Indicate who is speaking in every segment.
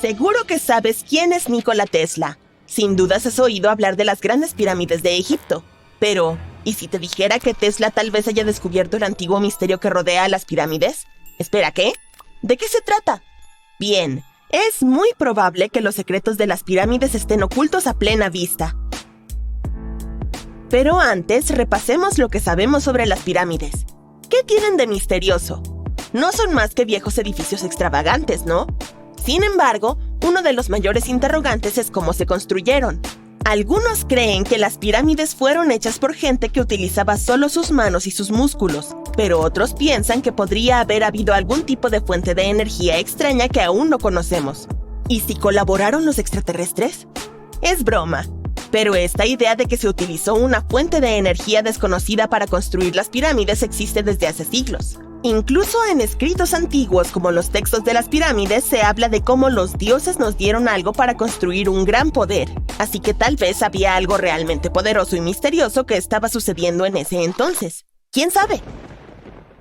Speaker 1: Seguro que sabes quién es Nikola Tesla. Sin dudas has oído hablar de las grandes pirámides de Egipto. Pero, ¿y si te dijera que Tesla tal vez haya descubierto el antiguo misterio que rodea a las pirámides? Espera, ¿qué? ¿De qué se trata? Bien, es muy probable que los secretos de las pirámides estén ocultos a plena vista. Pero antes, repasemos lo que sabemos sobre las pirámides. ¿Qué tienen de misterioso? No son más que viejos edificios extravagantes, ¿no? Sin embargo, uno de los mayores interrogantes es cómo se construyeron. Algunos creen que las pirámides fueron hechas por gente que utilizaba solo sus manos y sus músculos, pero otros piensan que podría haber habido algún tipo de fuente de energía extraña que aún no conocemos. ¿Y si colaboraron los extraterrestres? Es broma. Pero esta idea de que se utilizó una fuente de energía desconocida para construir las pirámides existe desde hace siglos. Incluso en escritos antiguos como los textos de las pirámides se habla de cómo los dioses nos dieron algo para construir un gran poder. Así que tal vez había algo realmente poderoso y misterioso que estaba sucediendo en ese entonces. ¿Quién sabe?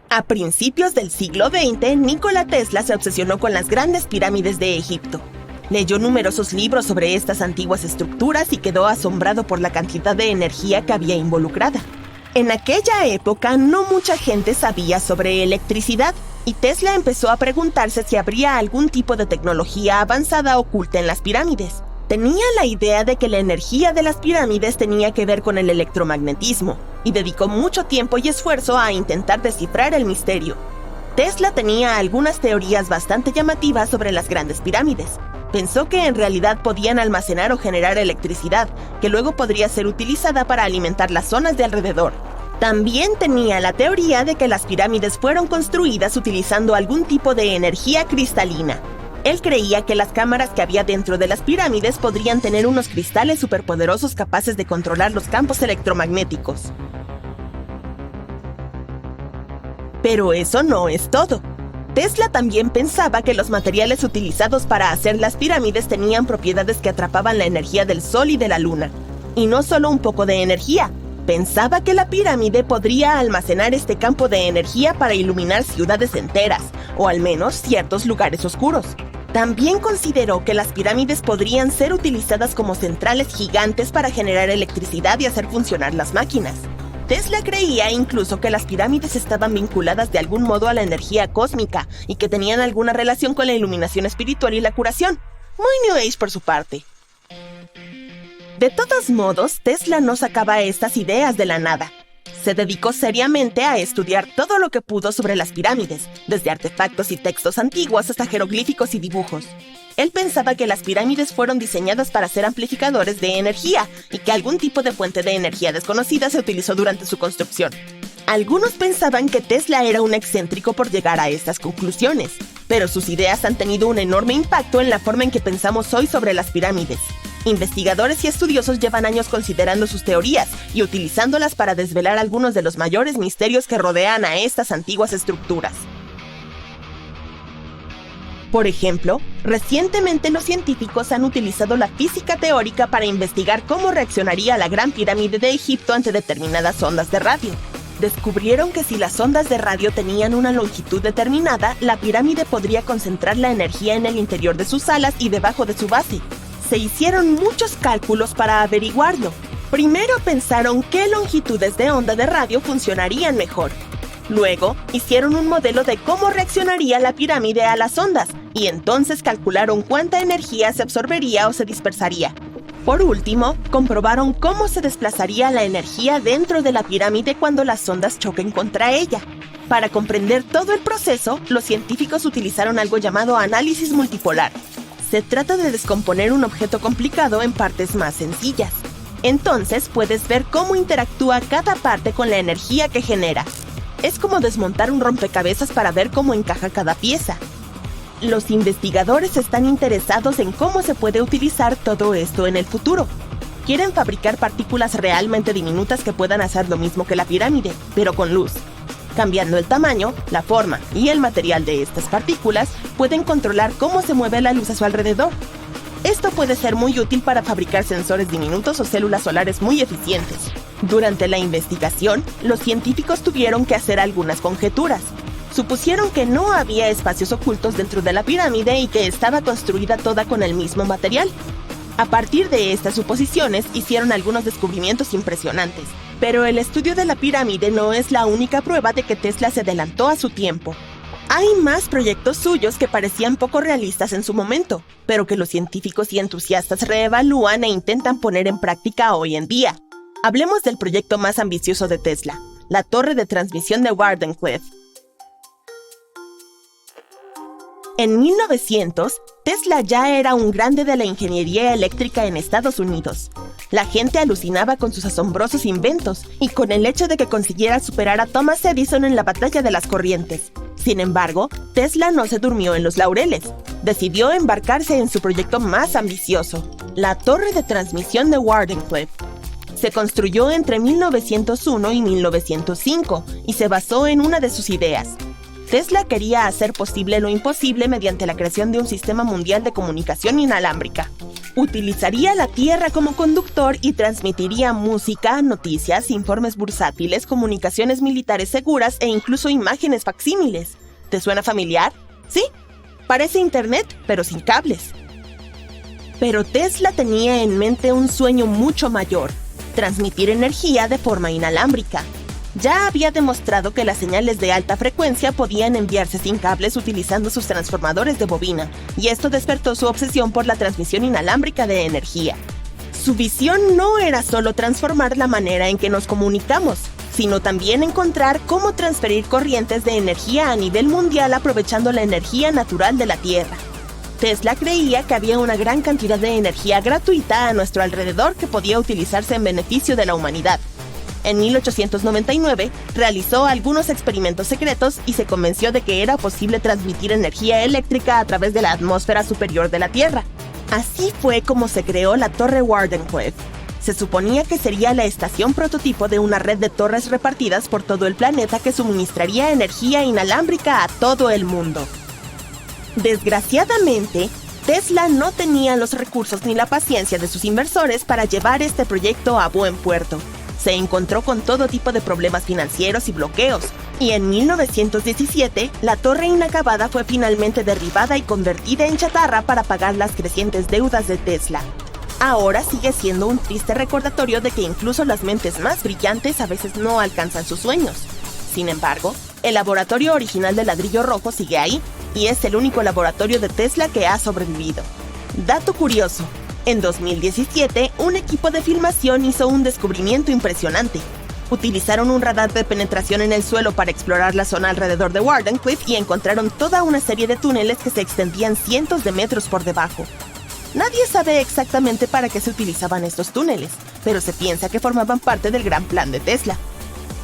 Speaker 1: A principios del siglo XX, Nikola Tesla se obsesionó con las grandes pirámides de Egipto. Leyó numerosos libros sobre estas antiguas estructuras y quedó asombrado por la cantidad de energía que había involucrada. En aquella época, no mucha gente sabía sobre electricidad, y Tesla empezó a preguntarse si habría algún tipo de tecnología avanzada oculta en las pirámides. Tenía la idea de que la energía de las pirámides tenía que ver con el electromagnetismo, y dedicó mucho tiempo y esfuerzo a intentar descifrar el misterio. Tesla tenía algunas teorías bastante llamativas sobre las grandes pirámides. Pensó que en realidad podían almacenar o generar electricidad, que luego podría ser utilizada para alimentar las zonas de alrededor. También tenía la teoría de que las pirámides fueron construidas utilizando algún tipo de energía cristalina. Él creía que las cámaras que había dentro de las pirámides podrían tener unos cristales superpoderosos capaces de controlar los campos electromagnéticos. Pero eso no es todo. Tesla también pensaba que los materiales utilizados para hacer las pirámides tenían propiedades que atrapaban la energía del sol y de la luna. Y no solo un poco de energía. Pensaba que la pirámide podría almacenar este campo de energía para iluminar ciudades enteras, o al menos ciertos lugares oscuros. También consideró que las pirámides podrían ser utilizadas como centrales gigantes para generar electricidad y hacer funcionar las máquinas. Tesla creía incluso que las pirámides estaban vinculadas de algún modo a la energía cósmica y que tenían alguna relación con la iluminación espiritual y la curación. Muy New Age por su parte. De todos modos, Tesla no sacaba estas ideas de la nada. Se dedicó seriamente a estudiar todo lo que pudo sobre las pirámides, desde artefactos y textos antiguos hasta jeroglíficos y dibujos. Él pensaba que las pirámides fueron diseñadas para ser amplificadores de energía y que algún tipo de fuente de energía desconocida se utilizó durante su construcción. Algunos pensaban que Tesla era un excéntrico por llegar a estas conclusiones, pero sus ideas han tenido un enorme impacto en la forma en que pensamos hoy sobre las pirámides. Investigadores y estudiosos llevan años considerando sus teorías y utilizándolas para desvelar algunos de los mayores misterios que rodean a estas antiguas estructuras. Por ejemplo, recientemente los científicos han utilizado la física teórica para investigar cómo reaccionaría la Gran Pirámide de Egipto ante determinadas ondas de radio. Descubrieron que si las ondas de radio tenían una longitud determinada, la pirámide podría concentrar la energía en el interior de sus alas y debajo de su base. Se hicieron muchos cálculos para averiguarlo. Primero pensaron qué longitudes de onda de radio funcionarían mejor. Luego, hicieron un modelo de cómo reaccionaría la pirámide a las ondas, y entonces calcularon cuánta energía se absorbería o se dispersaría. Por último, comprobaron cómo se desplazaría la energía dentro de la pirámide cuando las ondas choquen contra ella. Para comprender todo el proceso, los científicos utilizaron algo llamado análisis multipolar. Se trata de descomponer un objeto complicado en partes más sencillas. Entonces, puedes ver cómo interactúa cada parte con la energía que genera. Es como desmontar un rompecabezas para ver cómo encaja cada pieza. Los investigadores están interesados en cómo se puede utilizar todo esto en el futuro. Quieren fabricar partículas realmente diminutas que puedan hacer lo mismo que la pirámide, pero con luz. Cambiando el tamaño, la forma y el material de estas partículas, pueden controlar cómo se mueve la luz a su alrededor. Esto puede ser muy útil para fabricar sensores diminutos o células solares muy eficientes. Durante la investigación, los científicos tuvieron que hacer algunas conjeturas. Supusieron que no había espacios ocultos dentro de la pirámide y que estaba construida toda con el mismo material. A partir de estas suposiciones hicieron algunos descubrimientos impresionantes, pero el estudio de la pirámide no es la única prueba de que Tesla se adelantó a su tiempo. Hay más proyectos suyos que parecían poco realistas en su momento, pero que los científicos y entusiastas reevalúan e intentan poner en práctica hoy en día. Hablemos del proyecto más ambicioso de Tesla, la torre de transmisión de Wardenclyffe. En 1900, Tesla ya era un grande de la ingeniería eléctrica en Estados Unidos. La gente alucinaba con sus asombrosos inventos y con el hecho de que consiguiera superar a Thomas Edison en la batalla de las corrientes. Sin embargo, Tesla no se durmió en los laureles. Decidió embarcarse en su proyecto más ambicioso, la torre de transmisión de Wardenclyffe. Se construyó entre 1901 y 1905 y se basó en una de sus ideas. Tesla quería hacer posible lo imposible mediante la creación de un sistema mundial de comunicación inalámbrica. Utilizaría la Tierra como conductor y transmitiría música, noticias, informes bursátiles, comunicaciones militares seguras e incluso imágenes facsímiles. ¿Te suena familiar? Sí, parece Internet, pero sin cables. Pero Tesla tenía en mente un sueño mucho mayor: transmitir energía de forma inalámbrica. Ya había demostrado que las señales de alta frecuencia podían enviarse sin cables utilizando sus transformadores de bobina, y esto despertó su obsesión por la transmisión inalámbrica de energía. Su visión no era solo transformar la manera en que nos comunicamos, sino también encontrar cómo transferir corrientes de energía a nivel mundial aprovechando la energía natural de la Tierra. Tesla creía que había una gran cantidad de energía gratuita a nuestro alrededor que podía utilizarse en beneficio de la humanidad. En 1899, realizó algunos experimentos secretos y se convenció de que era posible transmitir energía eléctrica a través de la atmósfera superior de la Tierra. Así fue como se creó la Torre Wardenclyffe. Se suponía que sería la estación prototipo de una red de torres repartidas por todo el planeta que suministraría energía inalámbrica a todo el mundo. Desgraciadamente, Tesla no tenía los recursos ni la paciencia de sus inversores para llevar este proyecto a buen puerto. Se encontró con todo tipo de problemas financieros y bloqueos, y en 1917, la torre inacabada fue finalmente derribada y convertida en chatarra para pagar las crecientes deudas de Tesla. Ahora sigue siendo un triste recordatorio de que incluso las mentes más brillantes a veces no alcanzan sus sueños. Sin embargo, el laboratorio original de ladrillo rojo sigue ahí, y es el único laboratorio de Tesla que ha sobrevivido. Dato curioso: en 2017, un equipo de filmación hizo un descubrimiento impresionante. Utilizaron un radar de penetración en el suelo para explorar la zona alrededor de Wardenclyffe y encontraron toda una serie de túneles que se extendían cientos de metros por debajo. Nadie sabe exactamente para qué se utilizaban estos túneles, pero se piensa que formaban parte del gran plan de Tesla.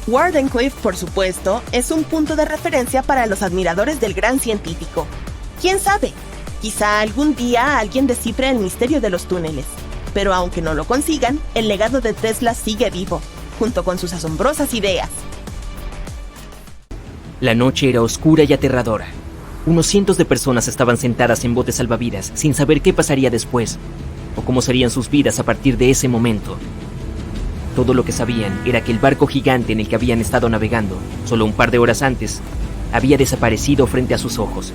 Speaker 1: Wardenclyffe, por supuesto, es un punto de referencia para los admiradores del gran científico. ¿Quién sabe? Quizá algún día alguien descifre el misterio de los túneles. Pero aunque no lo consigan, el legado de Tesla sigue vivo, junto con sus asombrosas ideas.
Speaker 2: La noche era oscura y aterradora. Unos cientos de personas estaban sentadas en botes salvavidas sin saber qué pasaría después, o cómo serían sus vidas a partir de ese momento. Todo lo que sabían era que el barco gigante en el que habían estado navegando, solo un par de horas antes, había desaparecido frente a sus ojos.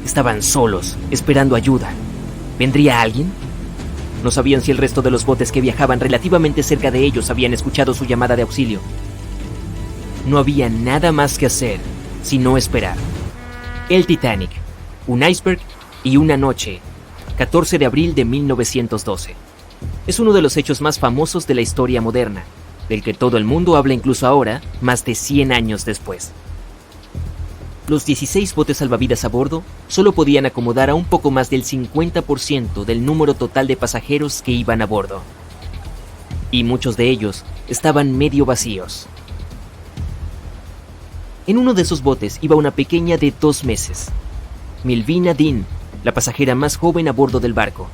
Speaker 2: Estaban solos, esperando ayuda. ¿Vendría alguien? No sabían si el resto de los botes que viajaban relativamente cerca de ellos habían escuchado su llamada de auxilio. No había nada más que hacer, sino esperar. El Titanic, un iceberg y una noche, 14 de abril de 1912. Es uno de los hechos más famosos de la historia moderna, del que todo el mundo habla incluso ahora, más de 100 años después. Los 16 botes salvavidas a bordo solo podían acomodar a un poco más del 50% del número total de pasajeros que iban a bordo. Y muchos de ellos estaban medio vacíos. En uno de esos botes iba una pequeña de 2 meses, Milvina Dean, la pasajera más joven a bordo del barco.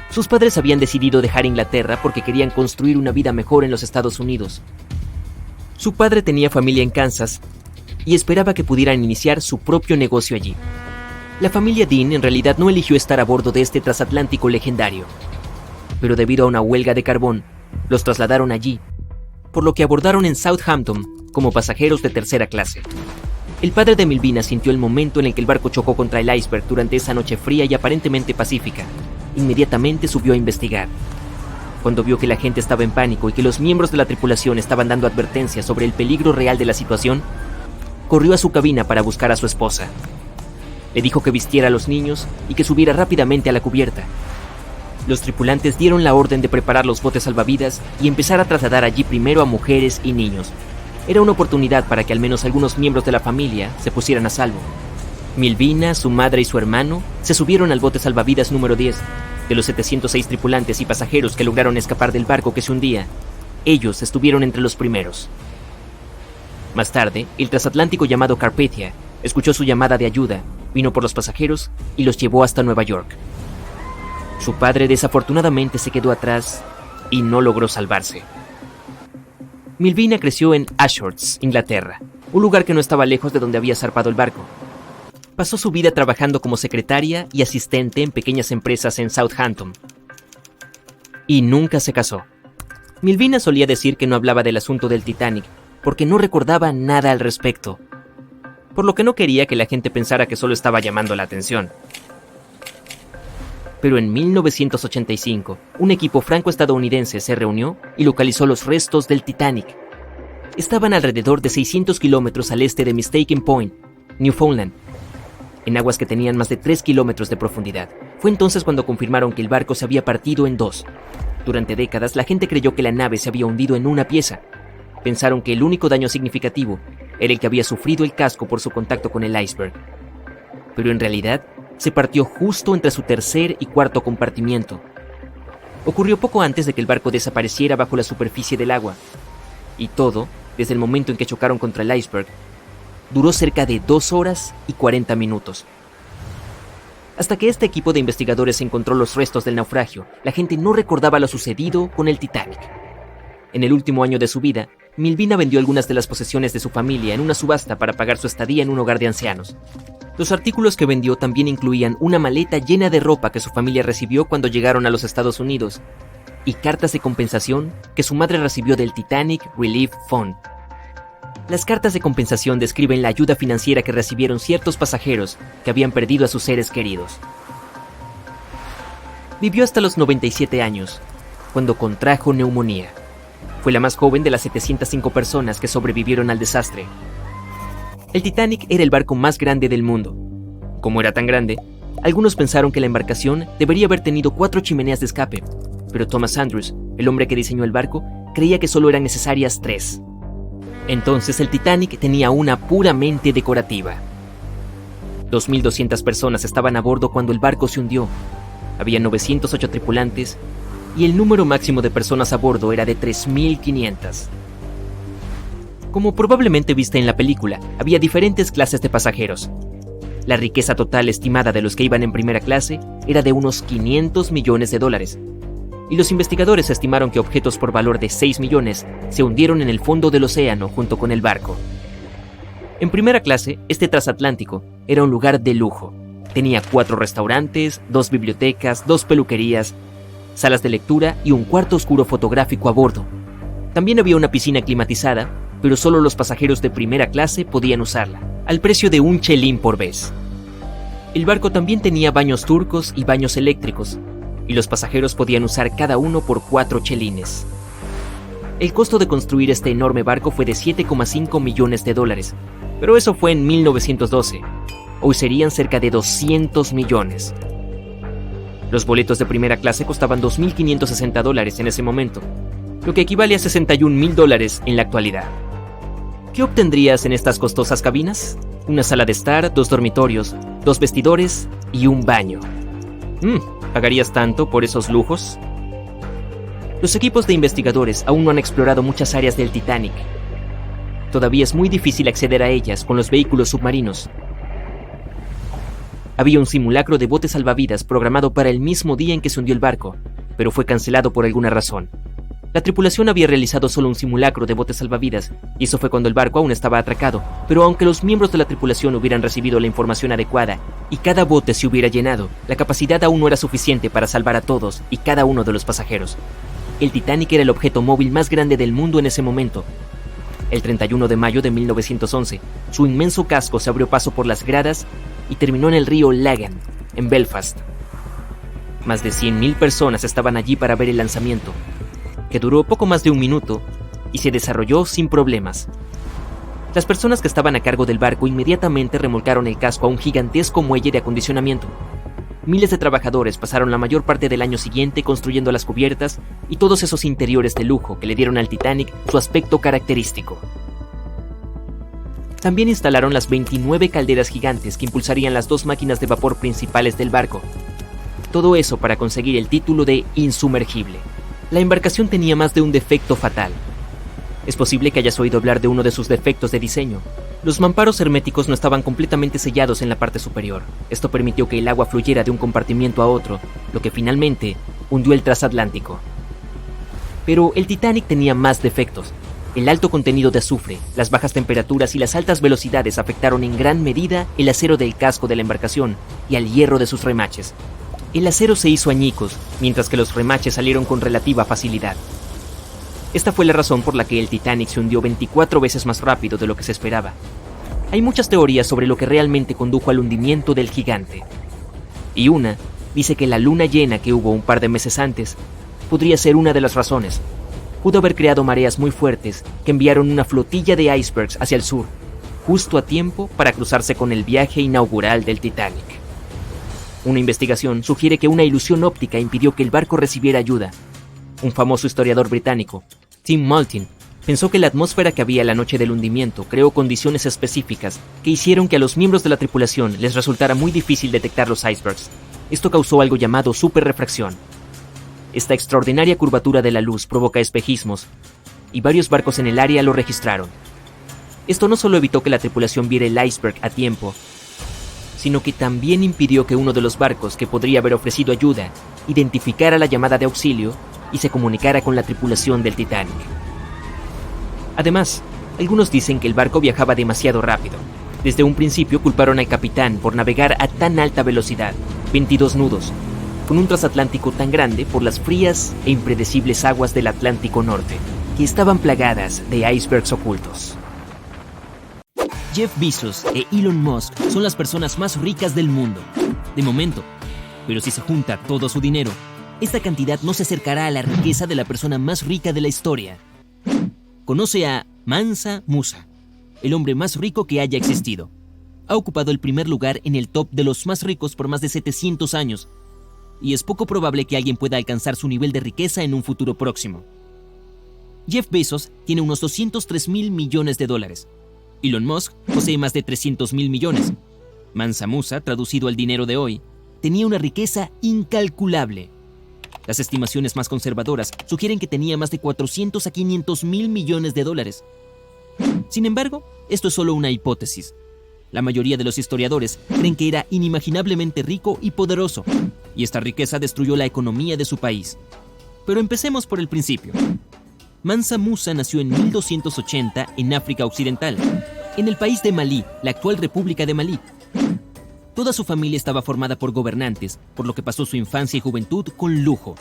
Speaker 2: Sus padres habían decidido dejar Inglaterra porque querían construir una vida mejor en los Estados Unidos. Su padre tenía familia en Kansas y esperaba que pudieran iniciar su propio negocio allí. La familia Dean en realidad no eligió estar a bordo de este transatlántico legendario, pero debido a una huelga de carbón, los trasladaron allí, por lo que abordaron en Southampton como pasajeros de tercera clase. El padre de Milvina sintió el momento en el que el barco chocó contra el iceberg durante esa noche fría y aparentemente pacífica. Inmediatamente subió a investigar. Cuando vio que la gente estaba en pánico y que los miembros de la tripulación estaban dando advertencias sobre el peligro real de la situación, corrió a su cabina para buscar a su esposa. Le dijo que vistiera a los niños y que subiera rápidamente a la cubierta. Los tripulantes dieron la orden de preparar los botes salvavidas y empezar a trasladar allí primero a mujeres y niños. Era una oportunidad para que al menos algunos miembros de la familia se pusieran a salvo. Milvina, su madre y su hermano se subieron al bote salvavidas número 10. De los 706 tripulantes y pasajeros que lograron escapar del barco que se hundía, ellos estuvieron entre los primeros. Más tarde, el transatlántico llamado Carpathia escuchó su llamada de ayuda, vino por los pasajeros y los llevó hasta Nueva York. Su padre desafortunadamente se quedó atrás y no logró salvarse. Milvina creció en Ashurst, Inglaterra, un lugar que no estaba lejos de donde había zarpado el barco. Pasó su vida trabajando como secretaria y asistente en pequeñas empresas en Southampton. Y nunca se casó. Milvina solía decir que no hablaba del asunto del Titanic porque no recordaba nada al respecto, por lo que no quería que la gente pensara que solo estaba llamando la atención. Pero en 1985, un equipo franco-estadounidense se reunió y localizó los restos del Titanic. Estaban alrededor de 600 kilómetros al este de Mistaken Point, Newfoundland, en aguas que tenían más de 3 kilómetros de profundidad. Fue entonces cuando confirmaron que el barco se había partido en dos. Durante décadas, la gente creyó que la nave se había hundido en una pieza. Pensaron que el único daño significativo era el que había sufrido el casco por su contacto con el iceberg. Pero en realidad, se partió justo entre su tercer y cuarto compartimiento. Ocurrió poco antes de que el barco desapareciera bajo la superficie del agua. Y todo, desde el momento en que chocaron contra el iceberg, duró cerca de 2 horas y 40 minutos. Hasta que este equipo de investigadores encontró los restos del naufragio, la gente no recordaba lo sucedido con el Titanic. En el último año de su vida, Milvina vendió algunas de las posesiones de su familia en una subasta para pagar su estadía en un hogar de ancianos. Los artículos que vendió también incluían una maleta llena de ropa que su familia recibió cuando llegaron a los Estados Unidos y cartas de compensación que su madre recibió del Titanic Relief Fund. Las cartas de compensación describen la ayuda financiera que recibieron ciertos pasajeros que habían perdido a sus seres queridos. Vivió hasta los 97 años, cuando contrajo neumonía. Fue la más joven de las 705 personas que sobrevivieron al desastre. El Titanic era el barco más grande del mundo. Como era tan grande, algunos pensaron que la embarcación debería haber tenido 4 chimeneas de escape, pero Thomas Andrews, el hombre que diseñó el barco, creía que solo eran necesarias 3. Entonces el Titanic tenía una puramente decorativa. 2.200 personas estaban a bordo cuando el barco se hundió. Había 908 tripulantes y el número máximo de personas a bordo era de 3.500. Como probablemente viste en la película, había diferentes clases de pasajeros. La riqueza total estimada de los que iban en primera clase era de unos $500 millones, y los investigadores estimaron que objetos por valor de 6 millones se hundieron en el fondo del océano junto con el barco. En primera clase, este transatlántico era un lugar de lujo. Tenía 4 restaurantes, 2 bibliotecas, 2 peluquerías, salas de lectura y un cuarto oscuro fotográfico a bordo. También había una piscina climatizada, pero solo los pasajeros de primera clase podían usarla, al precio de un chelín por vez. El barco también tenía baños turcos y baños eléctricos, y los pasajeros podían usar cada uno por 4 chelines. El costo de construir este enorme barco fue de $7,5 millones, pero eso fue en 1912. Hoy serían cerca de 200 millones. Los boletos de primera clase costaban $2.560 en ese momento, lo que equivale a $61.000 en la actualidad. ¿Qué obtendrías en estas costosas cabinas? Una sala de estar, 2 dormitorios, 2 vestidores y un baño. ¿Pagarías tanto por esos lujos? Los equipos de investigadores aún no han explorado muchas áreas del Titanic. Todavía es muy difícil acceder a ellas con los vehículos submarinos. Había un simulacro de botes salvavidas programado para el mismo día en que se hundió el barco, pero fue cancelado por alguna razón. La tripulación había realizado solo un simulacro de botes salvavidas, y eso fue cuando el barco aún estaba atracado, pero aunque los miembros de la tripulación hubieran recibido la información adecuada y cada bote se hubiera llenado, la capacidad aún no era suficiente para salvar a todos y cada uno de los pasajeros. El Titanic era el objeto móvil más grande del mundo en ese momento. El 31 de mayo de 1911, su inmenso casco se abrió paso por las gradas y terminó en el río Lagan, en Belfast. Más de 100.000 personas estaban allí para ver el lanzamiento, que duró poco más de un minuto y se desarrolló sin problemas. Las personas que estaban a cargo del barco inmediatamente remolcaron el casco a un gigantesco muelle de acondicionamiento. Miles de trabajadores pasaron la mayor parte del año siguiente construyendo las cubiertas y todos esos interiores de lujo que le dieron al Titanic su aspecto característico. También instalaron las 29 calderas gigantes que impulsarían las 2 máquinas de vapor principales del barco. Todo eso para conseguir el título de insumergible. La embarcación tenía más de un defecto fatal. Es posible que hayas oído hablar de uno de sus defectos de diseño. Los mamparos herméticos no estaban completamente sellados en la parte superior. Esto permitió que el agua fluyera de un compartimiento a otro, lo que finalmente hundió el transatlántico. Pero el Titanic tenía más defectos. El alto contenido de azufre, las bajas temperaturas y las altas velocidades afectaron en gran medida el acero del casco de la embarcación y al hierro de sus remaches. El acero se hizo añicos, mientras que los remaches salieron con relativa facilidad. Esta fue la razón por la que el Titanic se hundió 24 veces más rápido de lo que se esperaba. Hay muchas teorías sobre lo que realmente condujo al hundimiento del gigante. Y una dice que la luna llena que hubo un par de meses antes podría ser una de las razones. Pudo haber creado mareas muy fuertes que enviaron una flotilla de icebergs hacia el sur, justo a tiempo para cruzarse con el viaje inaugural del Titanic. Una investigación sugiere que una ilusión óptica impidió que el barco recibiera ayuda. Un famoso historiador británico, Tim Maltin, pensó que la atmósfera que había la noche del hundimiento creó condiciones específicas que hicieron que a los miembros de la tripulación les resultara muy difícil detectar los icebergs. Esto causó algo llamado superrefracción. Esta extraordinaria curvatura de la luz provoca espejismos, y varios barcos en el área lo registraron. Esto no solo evitó que la tripulación viera el iceberg a tiempo, sino que también impidió que uno de los barcos que podría haber ofrecido ayuda identificara la llamada de auxilio y se comunicara con la tripulación del Titanic. Además, algunos dicen que el barco viajaba demasiado rápido. Desde un principio culparon al capitán por navegar a tan alta velocidad, 22 nudos, con un transatlántico tan grande por las frías e impredecibles aguas del Atlántico Norte, que estaban plagadas de icebergs ocultos.
Speaker 3: Jeff Bezos e Elon Musk son las personas más ricas del mundo, de momento. Pero si se junta todo su dinero, esta cantidad no se acercará a la riqueza de la persona más rica de la historia. Conoce a Mansa Musa, el hombre más rico que haya existido. Ha ocupado el primer lugar en el top de los más ricos por más de 700 años, y es poco probable que alguien pueda alcanzar su nivel de riqueza en un futuro próximo. Jeff Bezos tiene unos 203.000 millones de dólares. Elon Musk posee más de 300.000 millones. Mansa Musa, traducido al dinero de hoy, tenía una riqueza incalculable. Las estimaciones más conservadoras sugieren que tenía más de 400 a 500.000 millones de dólares. Sin embargo, esto es solo una hipótesis. La mayoría de los historiadores creen que era inimaginablemente rico y poderoso, y esta riqueza destruyó la economía de su país. Pero empecemos por el principio. Mansa Musa nació en 1280 en África Occidental, en el país de Malí, la actual República de Malí. Toda su familia estaba formada por gobernantes, por lo que pasó su infancia y juventud con lujo.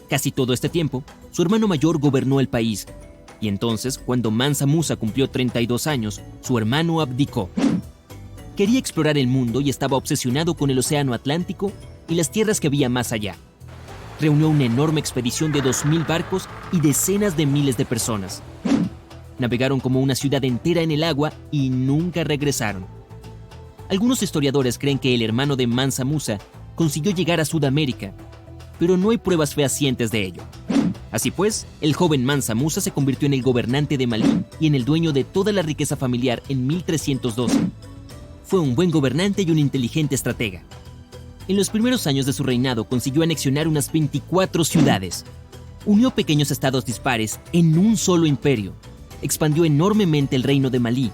Speaker 3: Casi todo este tiempo, su hermano mayor gobernó el país, y entonces, cuando Mansa Musa cumplió 32 años, su hermano abdicó. Quería explorar el mundo y estaba obsesionado con el océano Atlántico y las tierras que había más allá. Reunió una enorme expedición de 2.000 barcos y decenas de miles de personas. Navegaron como una ciudad entera en el agua y nunca regresaron. Algunos historiadores creen que el hermano de Mansa Musa consiguió llegar a Sudamérica, pero no hay pruebas fehacientes de ello. Así pues, el joven Mansa Musa se convirtió en el gobernante de Malí y en el dueño de toda la riqueza familiar en 1312. Fue un buen gobernante y un inteligente estratega. En los primeros años de su reinado consiguió anexionar unas 24 ciudades. Unió pequeños estados dispares en un solo imperio. Expandió enormemente el reino de Malí.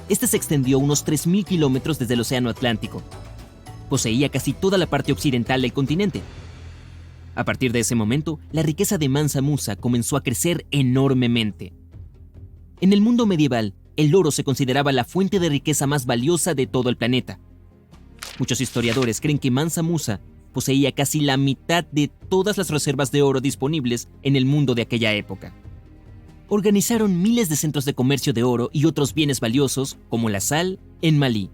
Speaker 3: Este se extendió unos 3.000 kilómetros desde el océano Atlántico. Poseía casi toda la parte occidental del continente. A partir de ese momento, la riqueza de Mansa Musa comenzó a crecer enormemente. En el mundo medieval, el oro se consideraba la fuente de riqueza más valiosa de todo el planeta. Muchos historiadores creen que Mansa Musa poseía casi la mitad de todas las reservas de oro disponibles en el mundo de aquella época. organizaron miles de centros de comercio de oro y otros bienes valiosos, como la sal, en Malí.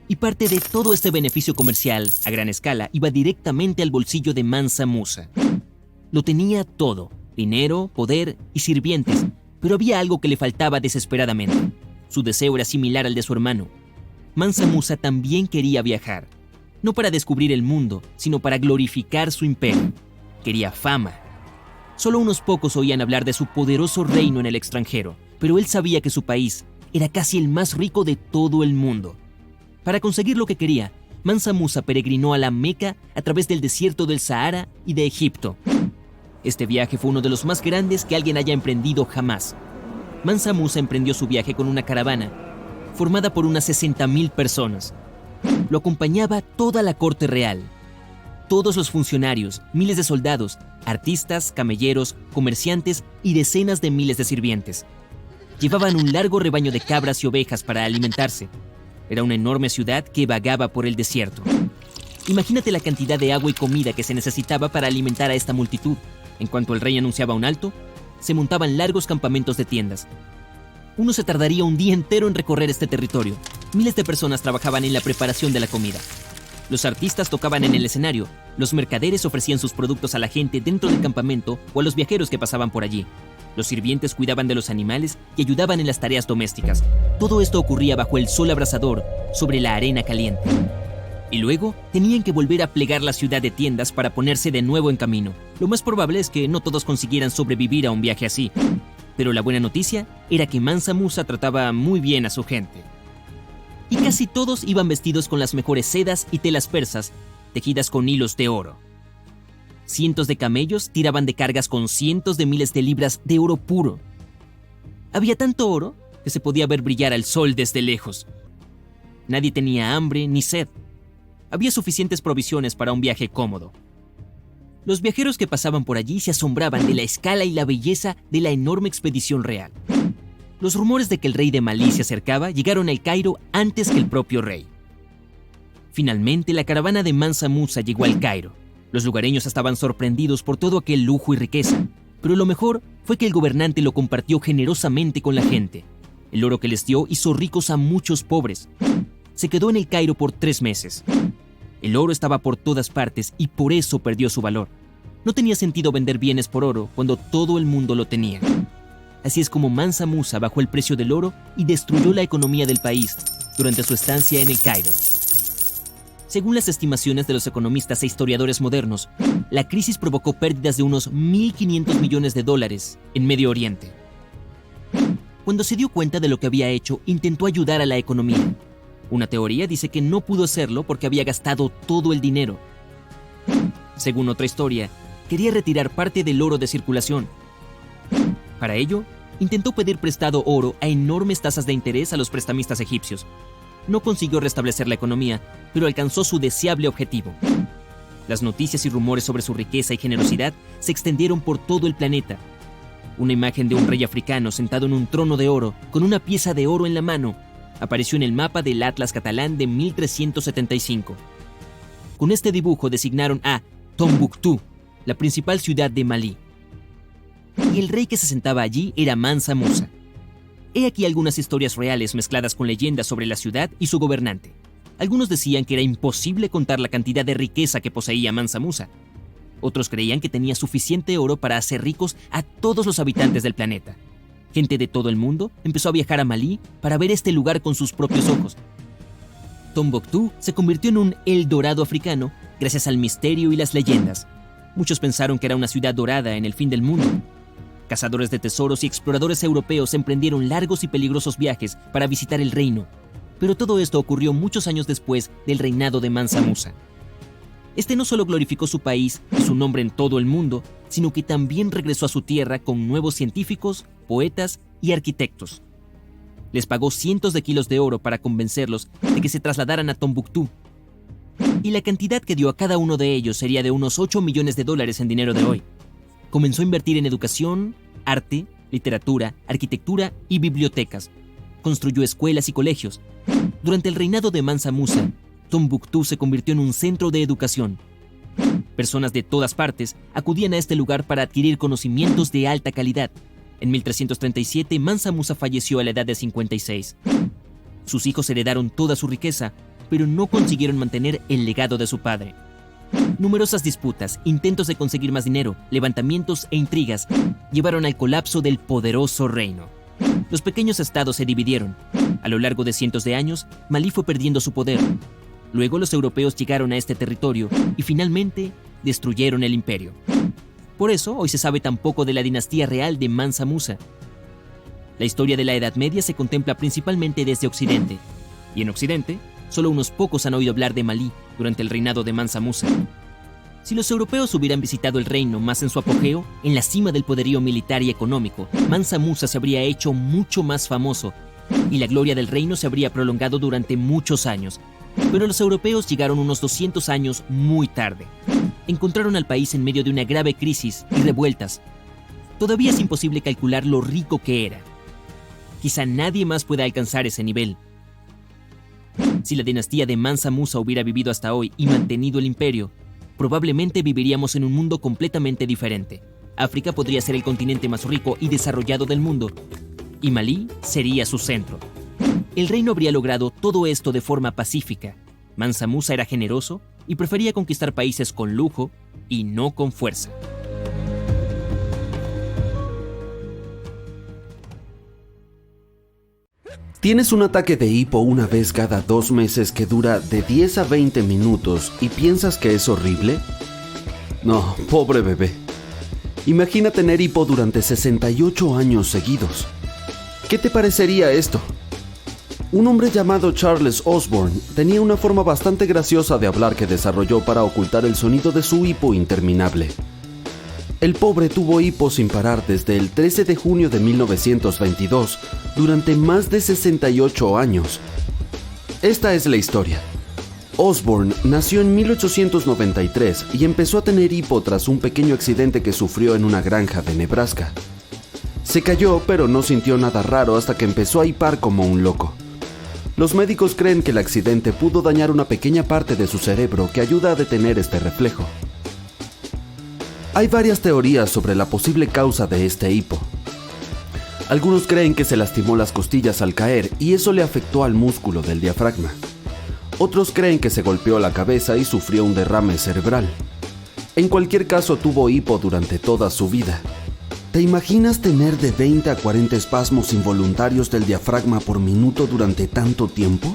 Speaker 3: Y parte de todo este beneficio comercial, a gran escala, iba directamente al bolsillo de Mansa Musa. Lo tenía todo: dinero, poder y sirvientes, pero había algo que le faltaba desesperadamente. Su deseo era similar al de su hermano. Mansa Musa también quería viajar, no para descubrir el mundo, sino para glorificar su imperio. Quería fama. Solo unos pocos oían hablar de su poderoso reino en el extranjero, pero él sabía que su país era casi el más rico de todo el mundo. Para conseguir lo que quería, Mansa Musa peregrinó a la Meca a través del desierto del Sahara y de Egipto. Este viaje fue uno de los más grandes que alguien haya emprendido jamás. Mansa Musa emprendió su viaje con una caravana formada por unas 60.000 personas. Lo acompañaba toda la corte real, todos los funcionarios, miles de soldados, artistas, camelleros, comerciantes y decenas de miles de sirvientes. Llevaban un largo rebaño de cabras y ovejas para alimentarse. Era una enorme ciudad que vagaba por el desierto. Imagínate la cantidad de agua y comida que se necesitaba para alimentar a esta multitud. En cuanto el rey anunciaba un alto, se montaban largos campamentos de tiendas. Uno se tardaría un día entero en recorrer este territorio. Miles de personas trabajaban en la preparación de la comida. Los artistas tocaban en el escenario. Los mercaderes ofrecían sus productos a la gente dentro del campamento o a los viajeros que pasaban por allí. Los sirvientes cuidaban de los animales y ayudaban en las tareas domésticas. Todo esto ocurría bajo el sol abrasador, sobre la arena caliente. Y luego tenían que volver a plegar la ciudad de tiendas para ponerse de nuevo en camino. Lo más probable es que no todos consiguieran sobrevivir a un viaje así. Pero la buena noticia era que Mansa Musa trataba muy bien a su gente. Y casi todos iban vestidos con las mejores sedas y telas persas, tejidas con hilos de oro. Cientos de camellos tiraban de cargas con cientos de miles de libras de oro puro. Había tanto oro que se podía ver brillar al sol desde lejos. Nadie tenía hambre ni sed. Había suficientes provisiones para un viaje cómodo. Los viajeros que pasaban por allí se asombraban de la escala y la belleza de la enorme expedición real. Los rumores de que el rey de Malí se acercaba llegaron al Cairo antes que el propio rey. Finalmente, la caravana de Mansa Musa llegó al Cairo. Los lugareños estaban sorprendidos por todo aquel lujo y riqueza, pero lo mejor fue que el gobernante lo compartió generosamente con la gente. El oro que les dio hizo ricos a muchos pobres. Se quedó en el Cairo por 3 meses. El oro estaba por todas partes y por eso perdió su valor. No tenía sentido vender bienes por oro cuando todo el mundo lo tenía. Así es como Mansa Musa bajó el precio del oro y destruyó la economía del país durante su estancia en el Cairo. Según las estimaciones de los economistas e historiadores modernos, la crisis provocó pérdidas de unos 1.500 millones de dólares en Medio Oriente. Cuando se dio cuenta de lo que había hecho, intentó ayudar a la economía. Una teoría dice que no pudo hacerlo porque había gastado todo el dinero. Según otra historia, quería retirar parte del oro de circulación. Para ello, intentó pedir prestado oro a enormes tasas de interés a los prestamistas egipcios. No consiguió restablecer la economía, pero alcanzó su deseable objetivo. Las noticias y rumores sobre su riqueza y generosidad se extendieron por todo el planeta. Una imagen de un rey africano sentado en un trono de oro, con una pieza de oro en la mano, apareció en el mapa del Atlas catalán de 1375. Con este dibujo designaron a Tombuctú, la principal ciudad de Malí. Y el rey que se sentaba allí era Mansa Musa. He aquí algunas historias reales mezcladas con leyendas sobre la ciudad y su gobernante. Algunos decían que era imposible contar la cantidad de riqueza que poseía Mansa Musa. Otros creían que tenía suficiente oro para hacer ricos a todos los habitantes del planeta. Gente de todo el mundo empezó a viajar a Malí para ver este lugar con sus propios ojos. Tombuctú se convirtió en un El Dorado africano gracias al misterio y las leyendas. Muchos pensaron que era una ciudad dorada en el fin del mundo. Cazadores de tesoros y exploradores europeos emprendieron largos y peligrosos viajes para visitar el reino. Pero todo esto ocurrió muchos años después del reinado de Mansa Musa. Este no solo glorificó su país y su nombre en todo el mundo, sino que también regresó a su tierra con nuevos científicos, poetas y arquitectos. Les pagó cientos de kilos de oro para convencerlos de que se trasladaran a Tombuctú. Y la cantidad que dio a cada uno de ellos sería de unos 8 millones de dólares en dinero de hoy. Comenzó a invertir en educación, arte, literatura, arquitectura y bibliotecas. Construyó escuelas y colegios. Durante el reinado de Mansa Musa, Tombuctú se convirtió en un centro de educación. Personas de todas partes acudían a este lugar para adquirir conocimientos de alta calidad. En 1337, Mansa Musa falleció a la edad de 56. Sus hijos heredaron toda su riqueza, pero no consiguieron mantener el legado de su padre. Numerosas disputas, intentos de conseguir más dinero, levantamientos e intrigas llevaron al colapso del poderoso reino. Los pequeños estados se dividieron. A lo largo de cientos de años, Malí fue perdiendo su poder. Luego los europeos llegaron a este territorio y finalmente destruyeron el imperio. Por eso hoy se sabe tan poco de la dinastía real de Mansa Musa. La historia de la Edad Media se contempla principalmente desde Occidente, y en Occidente solo unos pocos han oído hablar de Malí durante el reinado de Mansa Musa. Si los europeos hubieran visitado el reino más en su apogeo, en la cima del poderío militar y económico, Mansa Musa se habría hecho mucho más famoso y la gloria del reino se habría prolongado durante muchos años. Pero los europeos llegaron unos 200 años muy tarde. Encontraron al país en medio de una grave crisis y revueltas. Todavía es imposible calcular lo rico que era. Quizá nadie más pueda alcanzar ese nivel. Si la dinastía de Mansa Musa hubiera vivido hasta hoy y mantenido el imperio, probablemente viviríamos en un mundo completamente diferente. África podría ser el continente más rico y desarrollado del mundo, y Malí sería su centro. El reino habría logrado todo esto de forma pacífica. Mansa Musa era generoso y prefería conquistar países con lujo y no con fuerza.
Speaker 4: ¿Tienes un ataque de hipo una vez cada 2 meses que dura de 10 a 20 minutos y piensas que es horrible? No, pobre bebé. Imagina tener hipo durante 68 años seguidos. ¿Qué te parecería esto? Un hombre llamado Charles Osborne tenía una forma bastante graciosa de hablar que desarrolló para ocultar el sonido de su hipo interminable. El pobre tuvo hipo sin parar desde el 13 de junio de 1922 durante más de 68 años. Esta es la historia. Osborne nació en 1893 y empezó a tener hipo tras un pequeño accidente que sufrió en una granja de Nebraska. Se cayó, pero no sintió nada raro hasta que empezó a hipar como un loco. Los médicos creen que el accidente pudo dañar una pequeña parte de su cerebro que ayuda a detener este reflejo. Hay varias teorías sobre la posible causa de este hipo. Algunos creen que se lastimó las costillas al caer y eso le afectó al músculo del diafragma. Otros creen que se golpeó la cabeza y sufrió un derrame cerebral. En cualquier caso, tuvo hipo durante toda su vida. ¿Te imaginas tener de 20 a 40 espasmos involuntarios del diafragma por minuto durante tanto tiempo?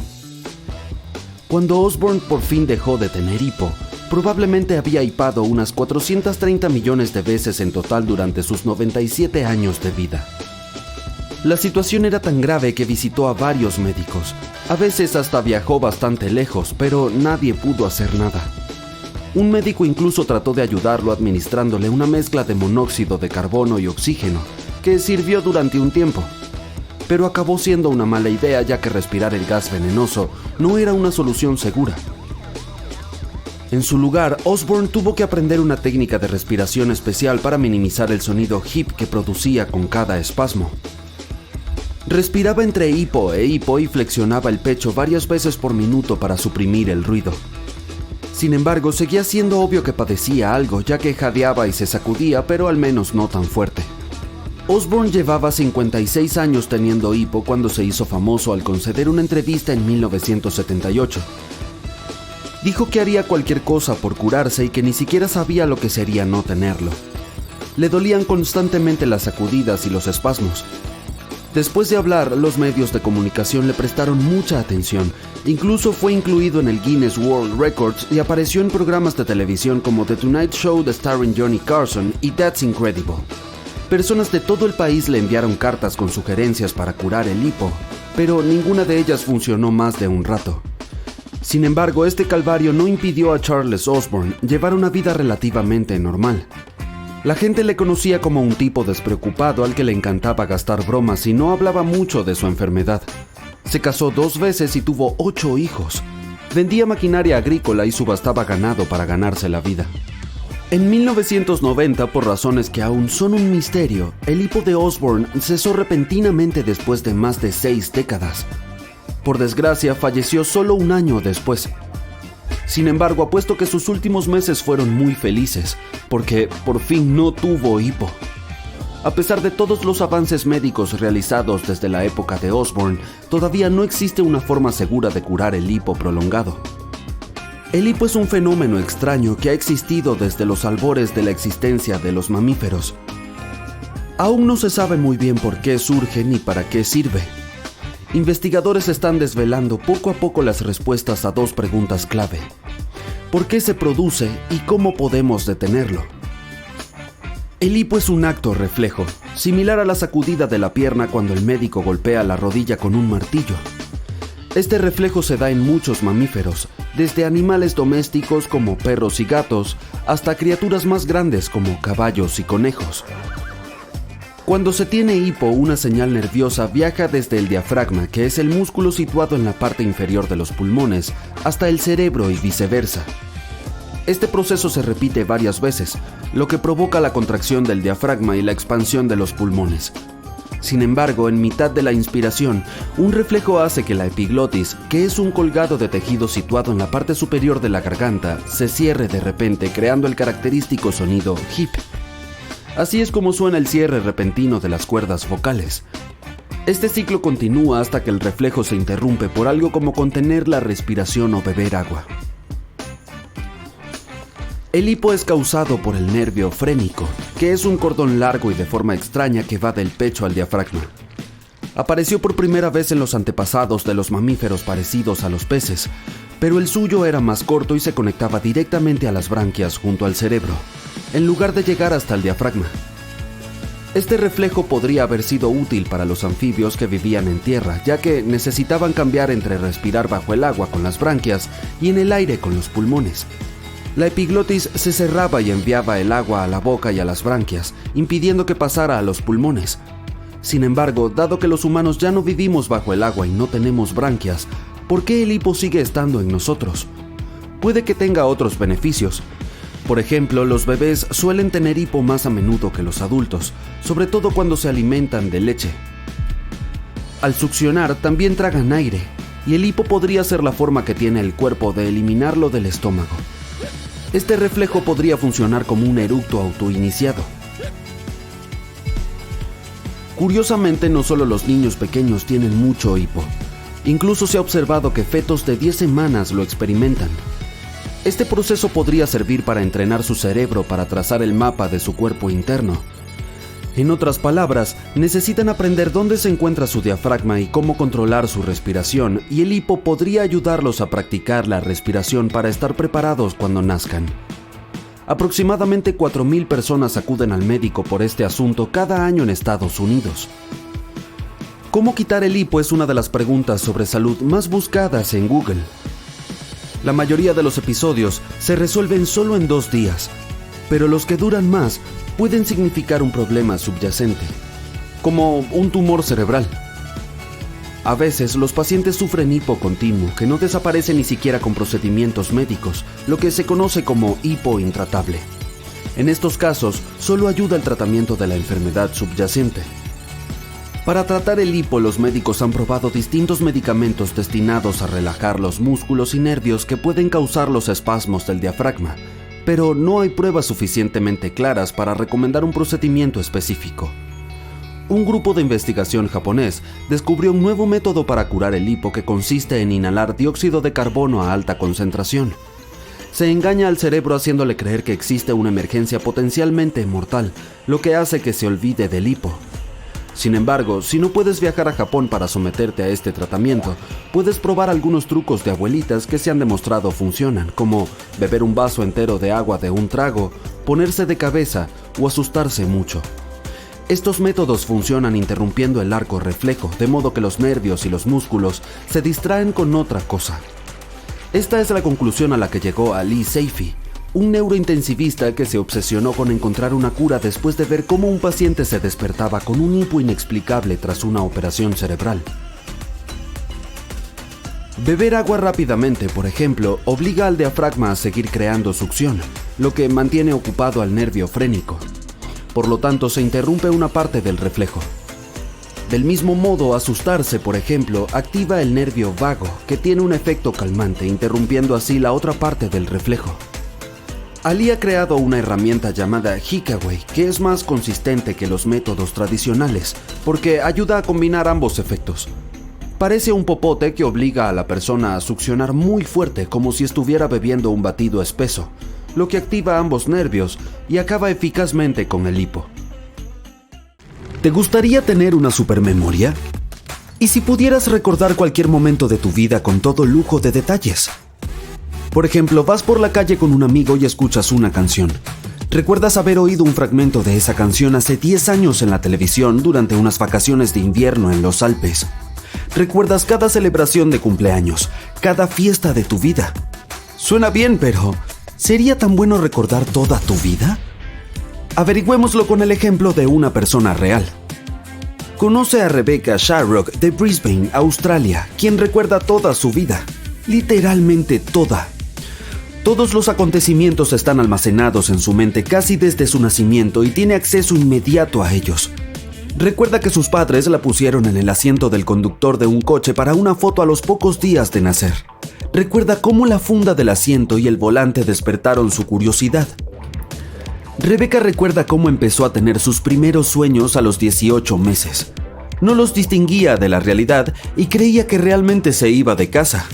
Speaker 4: Cuando Osborne por fin dejó de tener hipo, probablemente había hipado unas 430 millones de veces en total durante sus 97 años de vida. La situación era tan grave que visitó a varios médicos. A veces hasta viajó bastante lejos, pero nadie pudo hacer nada. Un médico incluso trató de ayudarlo administrándole una mezcla de monóxido de carbono y oxígeno, que sirvió durante un tiempo. Pero acabó siendo una mala idea, ya que respirar el gas venenoso no era una solución segura. En su lugar, Osborne tuvo que aprender una técnica de respiración especial para minimizar el sonido hip que producía con cada espasmo. Respiraba entre hipo e hipo y flexionaba el pecho varias veces por minuto para suprimir el ruido. Sin embargo, seguía siendo obvio que padecía algo, ya que jadeaba y se sacudía, pero al menos no tan fuerte. Osborne llevaba 56 años teniendo hipo cuando se hizo famoso al conceder una entrevista en 1978. Dijo que haría cualquier cosa por curarse y que ni siquiera sabía lo que sería no tenerlo. Le dolían constantemente las sacudidas y los espasmos. Después de hablar, los medios de comunicación le prestaron mucha atención. Incluso fue incluido en el Guinness World Records y apareció en programas de televisión como The Tonight Show starring Johnny Carson y That's Incredible. Personas de todo el país le enviaron cartas con sugerencias para curar el hipo, pero ninguna de ellas funcionó más de un rato. Sin embargo, este calvario no impidió a Charles Osborne llevar una vida relativamente normal. La gente le conocía como un tipo despreocupado al que le encantaba gastar bromas y no hablaba mucho de su enfermedad. Se casó 2 veces y tuvo 8 hijos. Vendía maquinaria agrícola y subastaba ganado para ganarse la vida. En 1990, por razones que aún son un misterio, el hipo de Osborne cesó repentinamente después de más de 6 décadas. Por desgracia, falleció solo un año después. Sin embargo, apuesto que sus últimos meses fueron muy felices, porque por fin no tuvo hipo. A pesar de todos los avances médicos realizados desde la época de Osborn, todavía no existe una forma segura de curar el hipo prolongado. El hipo es un fenómeno extraño que ha existido desde los albores de la existencia de los mamíferos. Aún no se sabe muy bien por qué surge ni para qué sirve. Investigadores están desvelando poco a poco las respuestas a dos preguntas clave: ¿por qué se produce y cómo podemos detenerlo? El hipo es un acto reflejo, similar a la sacudida de la pierna cuando el médico golpea la rodilla con un martillo. Este reflejo se da en muchos mamíferos, desde animales domésticos como perros y gatos, hasta criaturas más grandes como caballos y conejos. Cuando se tiene hipo, una señal nerviosa viaja desde el diafragma, que es el músculo situado en la parte inferior de los pulmones, hasta el cerebro y viceversa. Este proceso se repite varias veces, lo que provoca la contracción del diafragma y la expansión de los pulmones. Sin embargo, en mitad de la inspiración, un reflejo hace que la epiglotis, que es un colgado de tejido situado en la parte superior de la garganta, se cierre de repente, creando el característico sonido hip. Así es como suena el cierre repentino de las cuerdas vocales. Este ciclo continúa hasta que el reflejo se interrumpe por algo como contener la respiración o beber agua. El hipo es causado por el nervio frénico, que es un cordón largo y de forma extraña que va del pecho al diafragma. Apareció por primera vez en los antepasados de los mamíferos parecidos a los peces, pero el suyo era más corto y se conectaba directamente a las branquias junto al cerebro, en lugar de llegar hasta el diafragma. Este reflejo podría haber sido útil para los anfibios que vivían en tierra, ya que necesitaban cambiar entre respirar bajo el agua con las branquias y en el aire con los pulmones. La epiglotis se cerraba y enviaba el agua a la boca y a las branquias, impidiendo que pasara a los pulmones. Sin embargo, dado que los humanos ya no vivimos bajo el agua y no tenemos branquias, ¿por qué el hipo sigue estando en nosotros? Puede que tenga otros beneficios. Por ejemplo, los bebés suelen tener hipo más a menudo que los adultos, sobre todo cuando se alimentan de leche. Al succionar también tragan aire, y el hipo podría ser la forma que tiene el cuerpo de eliminarlo del estómago. Este reflejo podría funcionar como un eructo autoiniciado. Curiosamente, no solo los niños pequeños tienen mucho hipo. Incluso se ha observado que fetos de 10 semanas lo experimentan. Este proceso podría servir para entrenar su cerebro para trazar el mapa de su cuerpo interno. En otras palabras, necesitan aprender dónde se encuentra su diafragma y cómo controlar su respiración, y el hipo podría ayudarlos a practicar la respiración para estar preparados cuando nazcan. Aproximadamente 4,000 personas acuden al médico por este asunto cada año en Estados Unidos. ¿Cómo quitar el hipo? Es una de las preguntas sobre salud más buscadas en Google. La mayoría de los episodios se resuelven solo en 2 días, pero los que duran más pueden significar un problema subyacente, como un tumor cerebral. A veces los pacientes sufren hipo continuo que no desaparece ni siquiera con procedimientos médicos, lo que se conoce como hipo intratable. En estos casos, solo ayuda el tratamiento de la enfermedad subyacente. Para tratar el hipo, los médicos han probado distintos medicamentos destinados a relajar los músculos y nervios que pueden causar los espasmos del diafragma, pero no hay pruebas suficientemente claras para recomendar un procedimiento específico. Un grupo de investigación japonés descubrió un nuevo método para curar el hipo que consiste en inhalar dióxido de carbono a alta concentración. Se engaña al cerebro haciéndole creer que existe una emergencia potencialmente mortal, lo que hace que se olvide del hipo. Sin embargo, si no puedes viajar a Japón para someterte a este tratamiento, puedes probar algunos trucos de abuelitas que se han demostrado funcionan, como beber un vaso entero de agua de un trago, ponerse de cabeza o asustarse mucho. Estos métodos funcionan interrumpiendo el arco reflejo, de modo que los nervios y los músculos se distraen con otra cosa. Esta es la conclusión a la que llegó Ali Seifi, un neurointensivista que se obsesionó con encontrar una cura después de ver cómo un paciente se despertaba con un hipo inexplicable tras una operación cerebral. Beber agua rápidamente, por ejemplo, obliga al diafragma a seguir creando succión, lo que mantiene ocupado al nervio frénico. Por lo tanto, se interrumpe una parte del reflejo. Del mismo modo, asustarse, por ejemplo, activa el nervio vago, que tiene un efecto calmante, interrumpiendo así la otra parte del reflejo. Ali ha creado una herramienta llamada Hikaway, que es más consistente que los métodos tradicionales, porque ayuda a combinar ambos efectos. Parece un popote que obliga a la persona a succionar muy fuerte, como si estuviera bebiendo un batido espeso, lo que activa ambos nervios y acaba eficazmente con el hipo. ¿Te gustaría tener una supermemoria? ¿Y si pudieras recordar cualquier momento de tu vida con todo lujo de detalles? Por ejemplo, vas por la calle con un amigo y escuchas una canción. Recuerdas haber oído un fragmento de esa canción hace 10 años en la televisión durante unas vacaciones de invierno en los Alpes. Recuerdas cada celebración de cumpleaños, cada fiesta de tu vida. Suena bien, pero ¿sería tan bueno recordar toda tu vida? Averigüémoslo con el ejemplo de una persona real. Conoce a Rebecca Sharrock de Brisbane, Australia, quien recuerda toda su vida, literalmente toda. Todos los acontecimientos están almacenados en su mente casi desde su nacimiento y tiene acceso inmediato a ellos. Recuerda que sus padres la pusieron en el asiento del conductor de un coche para una foto a los pocos días de nacer. Recuerda cómo la funda del asiento y el volante despertaron su curiosidad. Rebecca recuerda cómo empezó a tener sus primeros sueños a los 18 meses. No los distinguía de la realidad y creía que realmente se iba de casa.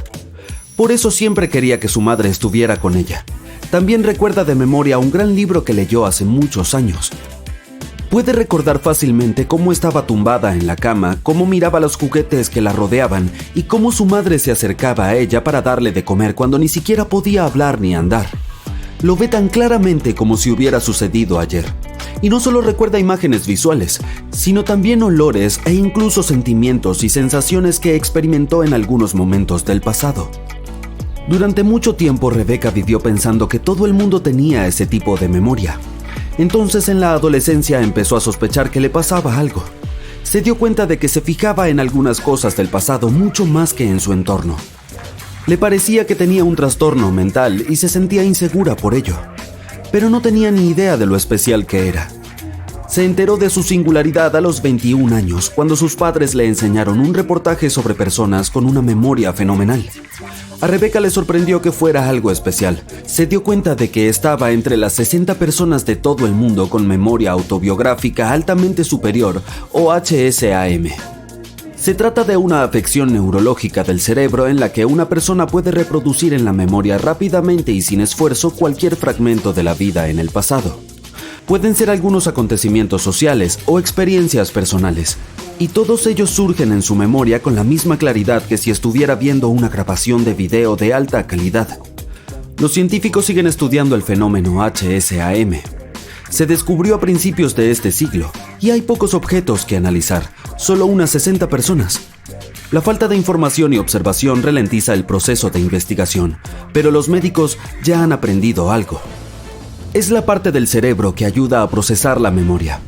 Speaker 4: Por eso siempre quería que su madre estuviera con ella. También recuerda de memoria un gran libro que leyó hace muchos años. Puede recordar fácilmente cómo estaba tumbada en la cama, cómo miraba los juguetes que la rodeaban y cómo su madre se acercaba a ella para darle de comer cuando ni siquiera podía hablar ni andar. Lo ve tan claramente como si hubiera sucedido ayer. Y no solo recuerda imágenes visuales, sino también olores e incluso sentimientos y sensaciones que experimentó en algunos momentos del pasado. Durante mucho tiempo Rebecca vivió pensando que todo el mundo tenía ese tipo de memoria. Entonces en la adolescencia empezó a sospechar que le pasaba algo. Se dio cuenta de que se fijaba en algunas cosas del pasado mucho más que en su entorno. Le parecía que tenía un trastorno mental y se sentía insegura por ello, pero no tenía ni idea de lo especial que era. Se enteró de su singularidad a los 21 años, cuando sus padres le enseñaron un reportaje sobre personas con una memoria fenomenal. A Rebecca le sorprendió que fuera algo especial. Se dio cuenta de que estaba entre las 60 personas de todo el mundo con memoria autobiográfica altamente superior, o HSAM. Se trata de una afección neurológica del cerebro en la que una persona puede reproducir en la memoria rápidamente y sin esfuerzo cualquier fragmento de la vida en el pasado. Pueden ser algunos acontecimientos sociales o experiencias personales, y todos ellos surgen en su memoria con la misma claridad que si estuviera viendo una grabación de video de alta calidad. Los científicos siguen estudiando el fenómeno HSAM. Se descubrió a principios de este siglo, y hay pocos objetos que analizar, solo unas 60 personas. La falta de información y observación ralentiza el proceso de investigación, pero los médicos ya han aprendido algo. Es la parte del cerebro que ayuda a procesar la memoria.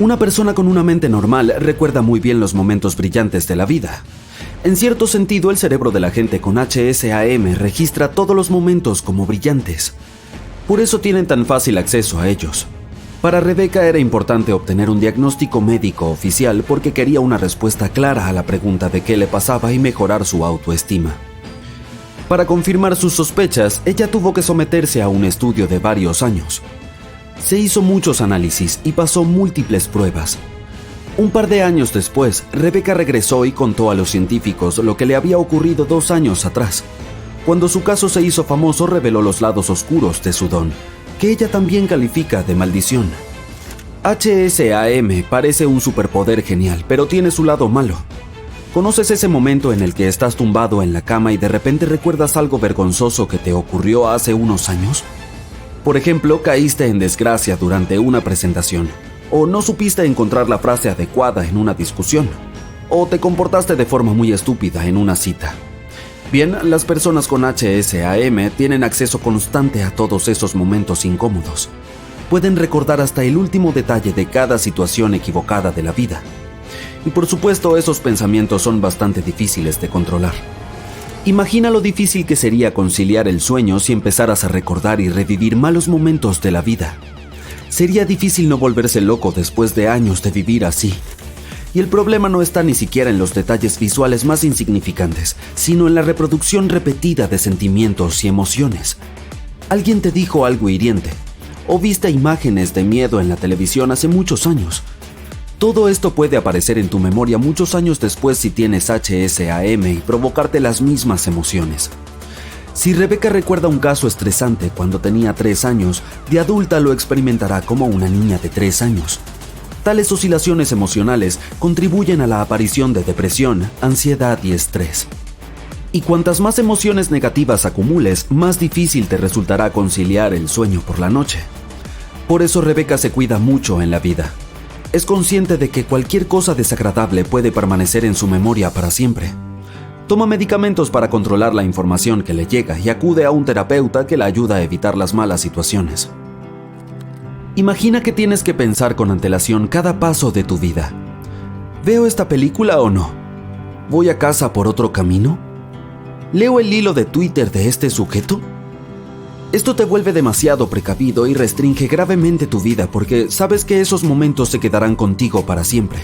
Speaker 4: Una persona con una mente normal recuerda muy bien los momentos brillantes de la vida. En cierto sentido, el cerebro de la gente con HSAM registra todos los momentos como brillantes. Por eso tienen tan fácil acceso a ellos. Para Rebecca era importante obtener un diagnóstico médico oficial porque quería una respuesta clara a la pregunta de qué le pasaba y mejorar su autoestima. Para confirmar sus sospechas, ella tuvo que someterse a un estudio de varios años. Se hizo muchos análisis y pasó múltiples pruebas. Un par de años después, Rebecca regresó y contó a los científicos lo que le había ocurrido 2 años atrás. Cuando su caso se hizo famoso, reveló los lados oscuros de su don, que ella también califica de maldición. HSAM parece un superpoder genial, pero tiene su lado malo. ¿Conoces ese momento en el que estás tumbado en la cama y de repente recuerdas algo vergonzoso que te ocurrió hace unos años? Por ejemplo, caíste en desgracia durante una presentación, o no supiste encontrar la frase adecuada en una discusión, o te comportaste de forma muy estúpida en una cita. Bien, las personas con HSAM tienen acceso constante a todos esos momentos incómodos. Pueden recordar hasta el último detalle de cada situación equivocada de la vida. Y por supuesto, esos pensamientos son bastante difíciles de controlar. Imagina lo difícil que sería conciliar el sueño si empezaras a recordar y revivir malos momentos de la vida. Sería difícil no volverse loco después de años de vivir así. Y el problema no está ni siquiera en los detalles visuales más insignificantes, sino en la reproducción repetida de sentimientos y emociones. Alguien te dijo algo hiriente, o viste imágenes de miedo en la televisión hace muchos años. Todo esto puede aparecer en tu memoria muchos años después si tienes HSAM y provocarte las mismas emociones. Si Rebecca recuerda un caso estresante cuando tenía 3 años, de adulta lo experimentará como una niña de 3 años. Tales oscilaciones emocionales contribuyen a la aparición de depresión, ansiedad y estrés. Y cuantas más emociones negativas acumules, más difícil te resultará conciliar el sueño por la noche. Por eso Rebecca se cuida mucho en la vida. Es consciente de que cualquier cosa desagradable puede permanecer en su memoria para siempre. Toma medicamentos para controlar la información que le llega y acude a un terapeuta que la ayuda a evitar las malas situaciones. Imagina que tienes que pensar con antelación cada paso de tu vida. ¿Veo esta película o no? ¿Voy a casa por otro camino? ¿Leo el hilo de Twitter de este sujeto? Esto te vuelve demasiado precavido y restringe gravemente tu vida porque sabes que esos momentos se quedarán contigo para siempre.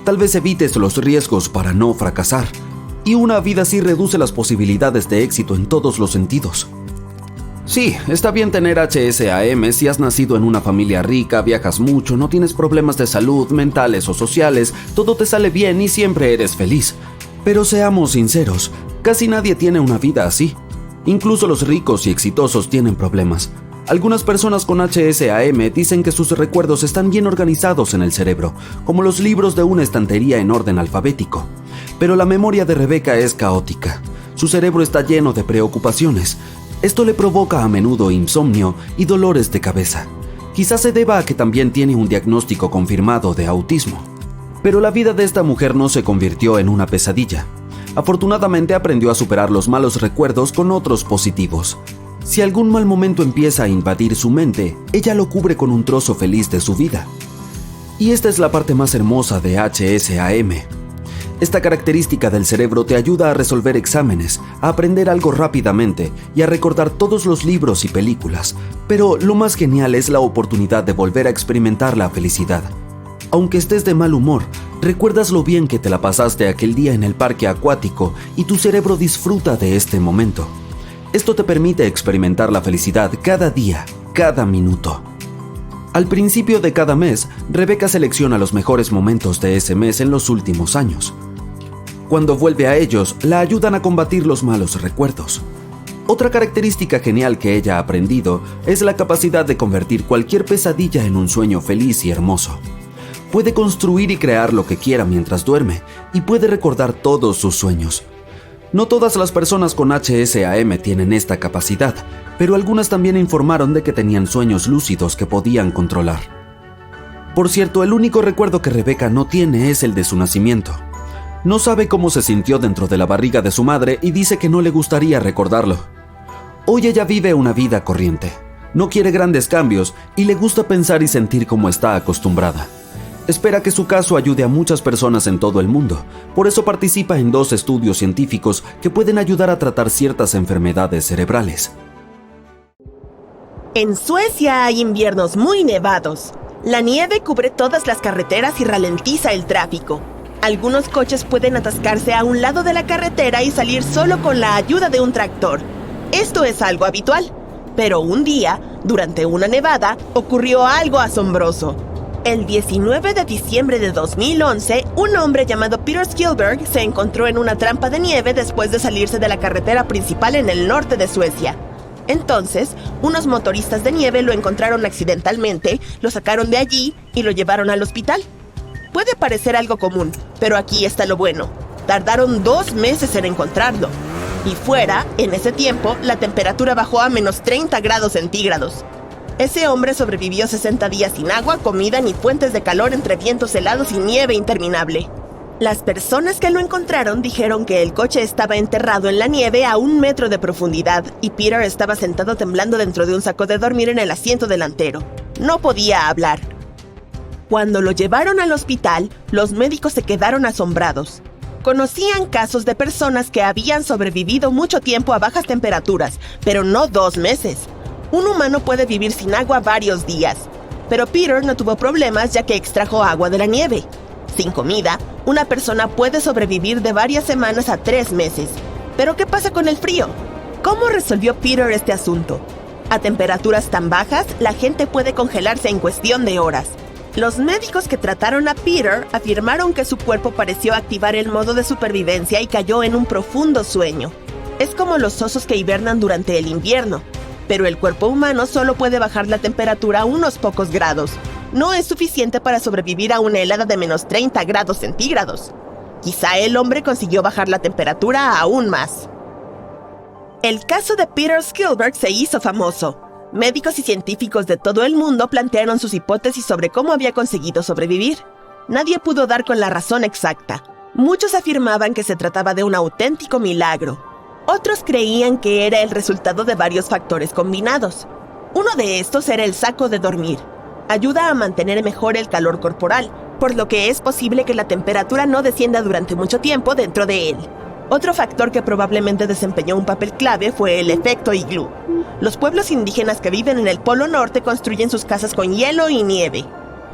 Speaker 4: Tal vez evites los riesgos para no fracasar, y una vida así reduce las posibilidades de éxito en todos los sentidos. Sí, está bien tener HSAM si has nacido en una familia rica, viajas mucho, no tienes problemas de salud, mentales o sociales, todo te sale bien y siempre eres feliz. Pero seamos sinceros, casi nadie tiene una vida así. Incluso los ricos y exitosos tienen problemas. Algunas personas con HSAM dicen que sus recuerdos están bien organizados en el cerebro, como los libros de una estantería en orden alfabético. Pero la memoria de Rebecca es caótica. Su cerebro está lleno de preocupaciones. Esto le provoca a menudo insomnio y dolores de cabeza. Quizás se deba a que también tiene un diagnóstico confirmado de autismo. Pero la vida de esta mujer no se convirtió en una pesadilla. Afortunadamente aprendió a superar los malos recuerdos con otros positivos. Si algún mal momento empieza a invadir su mente, ella lo cubre con un trozo feliz de su vida. Y esta es la parte más hermosa de HSAM. Esta característica del cerebro te ayuda a resolver exámenes, a aprender algo rápidamente y a recordar todos los libros y películas. Pero lo más genial es la oportunidad de volver a experimentar la felicidad. Aunque estés de mal humor, recuerdas lo bien que te la pasaste aquel día en el parque acuático y tu cerebro disfruta de este momento. Esto te permite experimentar la felicidad cada día, cada minuto. Al principio de cada mes, Rebecca selecciona los mejores momentos de ese mes en los últimos años. Cuando vuelve a ellos, la ayudan a combatir los malos recuerdos. Otra característica genial que ella ha aprendido es la capacidad de convertir cualquier pesadilla en un sueño feliz y hermoso. Puede construir y crear lo que quiera mientras duerme y puede recordar todos sus sueños. No todas las personas con HSAM tienen esta capacidad, pero algunas también informaron de que tenían sueños lúcidos que podían controlar. Por cierto, el único recuerdo que Rebecca no tiene es el de su nacimiento. No sabe cómo se sintió dentro de la barriga de su madre y dice que no le gustaría recordarlo. Hoy ella vive una vida corriente. No quiere grandes cambios y le gusta pensar y sentir como está acostumbrada. Espera que su caso ayude a muchas personas en todo el mundo. Por eso participa en 2 estudios científicos que pueden ayudar a tratar ciertas enfermedades cerebrales.
Speaker 1: En Suecia hay inviernos muy nevados. La nieve cubre todas las carreteras y ralentiza el tráfico. Algunos coches pueden atascarse a un lado de la carretera y salir solo con la ayuda de un tractor. Esto es algo habitual. Pero un día, durante una nevada, ocurrió algo asombroso. El 19 de diciembre de 2011, un hombre llamado Peter Skillberg se encontró en una trampa de nieve después de salirse de la carretera principal en el norte de Suecia. Entonces, unos motoristas de nieve lo encontraron accidentalmente, lo sacaron de allí y lo llevaron al hospital. Puede parecer algo común, pero aquí está lo bueno. Tardaron 2 meses en encontrarlo. Y fuera, en ese tiempo, la temperatura bajó a menos 30 grados centígrados. Ese hombre sobrevivió 60 días sin agua, comida ni fuentes de calor entre vientos helados y nieve interminable. Las personas que lo encontraron dijeron que el coche estaba enterrado en la nieve a 1 metro de profundidad y Peter estaba sentado temblando dentro de un saco de dormir en el asiento delantero. No podía hablar. Cuando lo llevaron al hospital, los médicos se quedaron asombrados. Conocían casos de personas que habían sobrevivido mucho tiempo a bajas temperaturas, pero no 2 meses. Un humano puede vivir sin agua varios días, pero Peter no tuvo problemas ya que extrajo agua de la nieve. Sin comida, una persona puede sobrevivir de varias semanas a 3 meses. ¿Pero qué pasa con el frío? ¿Cómo resolvió Peter este asunto? A temperaturas tan bajas, la gente puede congelarse en cuestión de horas. Los médicos que trataron a Peter afirmaron que su cuerpo pareció activar el modo de supervivencia y cayó en un profundo sueño. Es como los osos que hibernan durante el invierno, pero el cuerpo humano solo puede bajar la temperatura a unos pocos grados. No es suficiente para sobrevivir a una helada de menos 30 grados centígrados. Quizá el hombre consiguió bajar la temperatura aún más. El caso de Peter Skilberg se hizo famoso. Médicos y científicos de todo el mundo plantearon sus hipótesis sobre cómo había conseguido sobrevivir. Nadie pudo dar con la razón exacta. Muchos afirmaban que se trataba de un auténtico milagro. Otros creían que era el resultado de varios factores combinados. Uno de estos era el saco de dormir. Ayuda a mantener mejor el calor corporal, por lo que es posible que la temperatura no descienda durante mucho tiempo dentro de él. Otro factor que probablemente desempeñó un papel clave fue el efecto iglú. Los pueblos indígenas que viven en el Polo Norte construyen sus casas con hielo y nieve.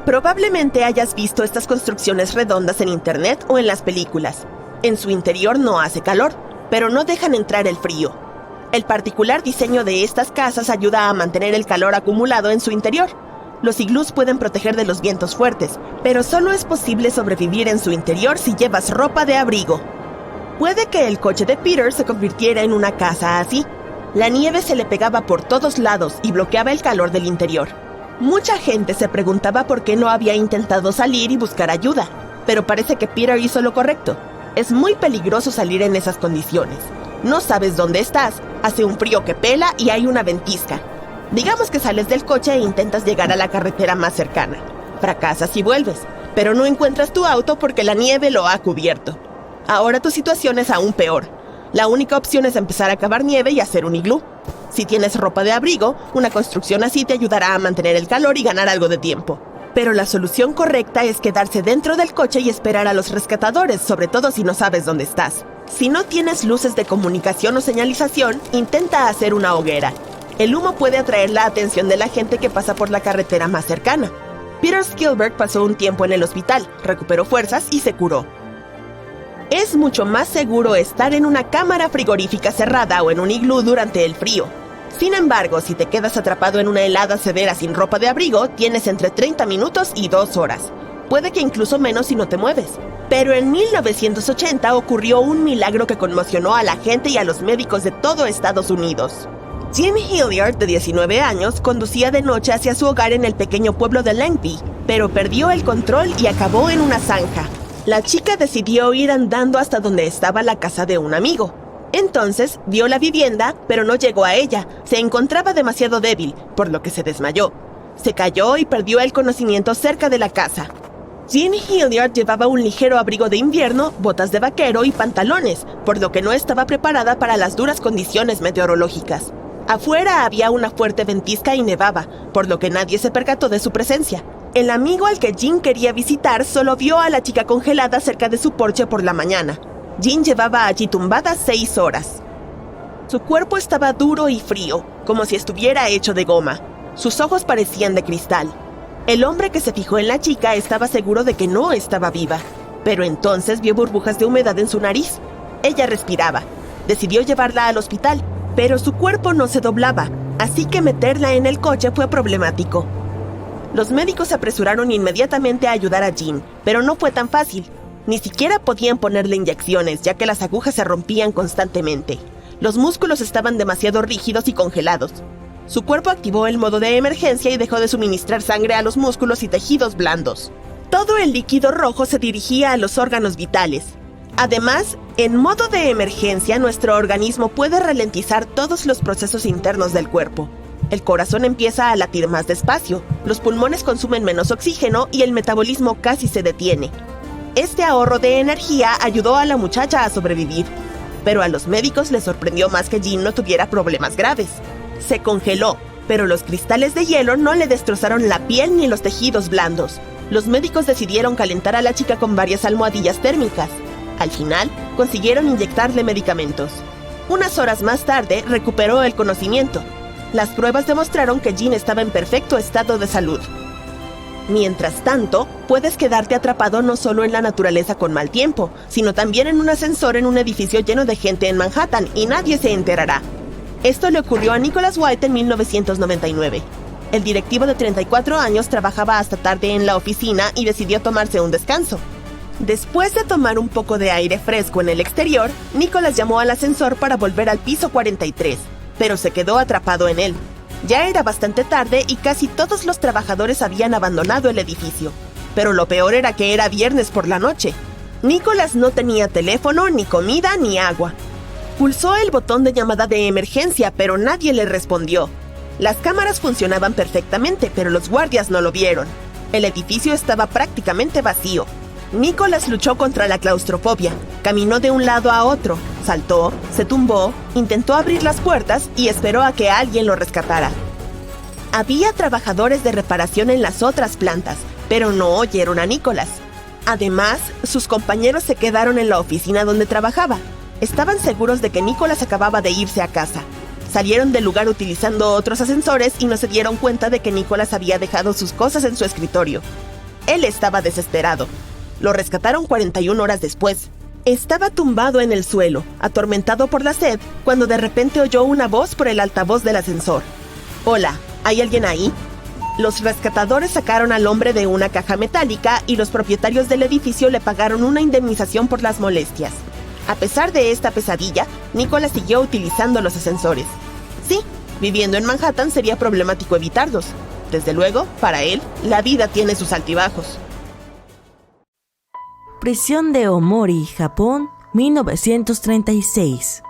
Speaker 1: Probablemente hayas visto estas construcciones redondas en internet o en las películas. En su interior no hace calor, pero no dejan entrar el frío. El particular diseño de estas casas ayuda a mantener el calor acumulado en su interior. Los iglús pueden proteger de los vientos fuertes, pero solo es posible sobrevivir en su interior si llevas ropa de abrigo. Puede que el coche de Peter se convirtiera en una casa así. La nieve se le pegaba por todos lados y bloqueaba el calor del interior. Mucha gente se preguntaba por qué no había intentado salir y buscar ayuda, pero parece que Peter hizo lo correcto. Es muy peligroso salir en esas condiciones. No sabes dónde estás, hace un frío que pela y hay una ventisca. Digamos que sales del coche e intentas llegar a la carretera más cercana. Fracasas y vuelves, pero no encuentras tu auto porque la nieve lo ha cubierto. Ahora tu situación es aún peor. La única opción es empezar a cavar nieve y hacer un iglú. Si tienes ropa de abrigo, una construcción así te ayudará a mantener el calor y ganar algo de tiempo. Pero la solución correcta es quedarse dentro del coche y esperar a los rescatadores, sobre todo si no sabes dónde estás. Si no tienes luces de comunicación o señalización, intenta hacer una hoguera. El humo puede atraer la atención de la gente que pasa por la carretera más cercana. Peter Skilberg pasó un tiempo en el hospital, recuperó fuerzas y se curó. Es mucho más seguro estar en una cámara frigorífica cerrada o en un iglú durante el frío. Sin embargo, si te quedas atrapado en una helada severa sin ropa de abrigo, tienes entre 30 minutos y 2 horas. Puede que incluso menos si no te mueves. Pero en 1980 ocurrió un milagro que conmocionó a la gente y a los médicos de todo Estados Unidos. Jim Hilliard, de 19 años, conducía de noche hacia su hogar en el pequeño pueblo de Langby, pero perdió el control y acabó en una zanja. La chica decidió ir andando hasta donde estaba la casa de un amigo. Entonces, vio la vivienda, pero no llegó a ella. Se encontraba demasiado débil, por lo que se desmayó. Se cayó y perdió el conocimiento cerca de la casa. Jean Hilliard llevaba un ligero abrigo de invierno, botas de vaquero y pantalones, por lo que no estaba preparada para las duras condiciones meteorológicas. Afuera había una fuerte ventisca y nevaba, por lo que nadie se percató de su presencia. El amigo al que Jean quería visitar solo vio a la chica congelada cerca de su porche por la mañana. Jean llevaba allí tumbada 6 horas. Su cuerpo estaba duro y frío, como si estuviera hecho de goma. Sus ojos parecían de cristal. El hombre que se fijó en la chica estaba seguro de que no estaba viva, pero entonces vio burbujas de humedad en su nariz. Ella respiraba. Decidió llevarla al hospital, pero su cuerpo no se doblaba, así que meterla en el coche fue problemático. Los médicos se apresuraron inmediatamente a ayudar a Jean, pero no fue tan fácil. Ni siquiera podían ponerle inyecciones, ya que las agujas se rompían constantemente. Los músculos estaban demasiado rígidos y congelados. Su cuerpo activó el modo de emergencia y dejó de suministrar sangre a los músculos y tejidos blandos. Todo el líquido rojo se dirigía a los órganos vitales. Además, en modo de emergencia, nuestro organismo puede ralentizar todos los procesos internos del cuerpo. El corazón empieza a latir más despacio, los pulmones consumen menos oxígeno y el metabolismo casi se detiene. Este ahorro de energía ayudó a la muchacha a sobrevivir, pero a los médicos les sorprendió más que Jean no tuviera problemas graves. Se congeló, pero los cristales de hielo no le destrozaron la piel ni los tejidos blandos. Los médicos decidieron calentar a la chica con varias almohadillas térmicas. Al final, consiguieron inyectarle medicamentos. Unas horas más tarde, recuperó el conocimiento. Las pruebas demostraron que Jean estaba en perfecto estado de salud. Mientras tanto, puedes quedarte atrapado no solo en la naturaleza con mal tiempo, sino también en un ascensor en un edificio lleno de gente en Manhattan y nadie se enterará. Esto le ocurrió a Nicholas White en 1999. El directivo de 34 años trabajaba hasta tarde en la oficina y decidió tomarse un descanso. Después de tomar un poco de aire fresco en el exterior, Nicholas llamó al ascensor para volver al piso 43, pero se quedó atrapado en él. Ya era bastante tarde y casi todos los trabajadores habían abandonado el edificio. Pero lo peor era que era viernes por la noche. Nicholas no tenía teléfono, ni comida, ni agua. Pulsó el botón de llamada de emergencia, pero nadie le respondió. Las cámaras funcionaban perfectamente, pero los guardias no lo vieron. El edificio estaba prácticamente vacío. Nicholas luchó contra la claustrofobia, caminó de un lado a otro, saltó, se tumbó, intentó abrir las puertas y esperó a que alguien lo rescatara. Había trabajadores de reparación en las otras plantas, pero no oyeron a Nicholas. Además, sus compañeros se quedaron en la oficina donde trabajaba. Estaban seguros de que Nicholas acababa de irse a casa. Salieron del lugar utilizando otros ascensores y no se dieron cuenta de que Nicholas había dejado sus cosas en su escritorio. Él estaba desesperado. Lo rescataron 41 horas después. Estaba tumbado en el suelo, atormentado por la sed, cuando de repente oyó una voz por el altavoz del ascensor. «Hola, ¿hay alguien ahí?» Los rescatadores sacaron al hombre de una caja metálica y los propietarios del edificio le pagaron una indemnización por las molestias. A pesar de esta pesadilla, Nicholas siguió utilizando los ascensores. Sí, viviendo en Manhattan sería problemático evitarlos. Desde luego, para él, la vida tiene sus altibajos.
Speaker 5: Prisión de Omori, Japón, 1936.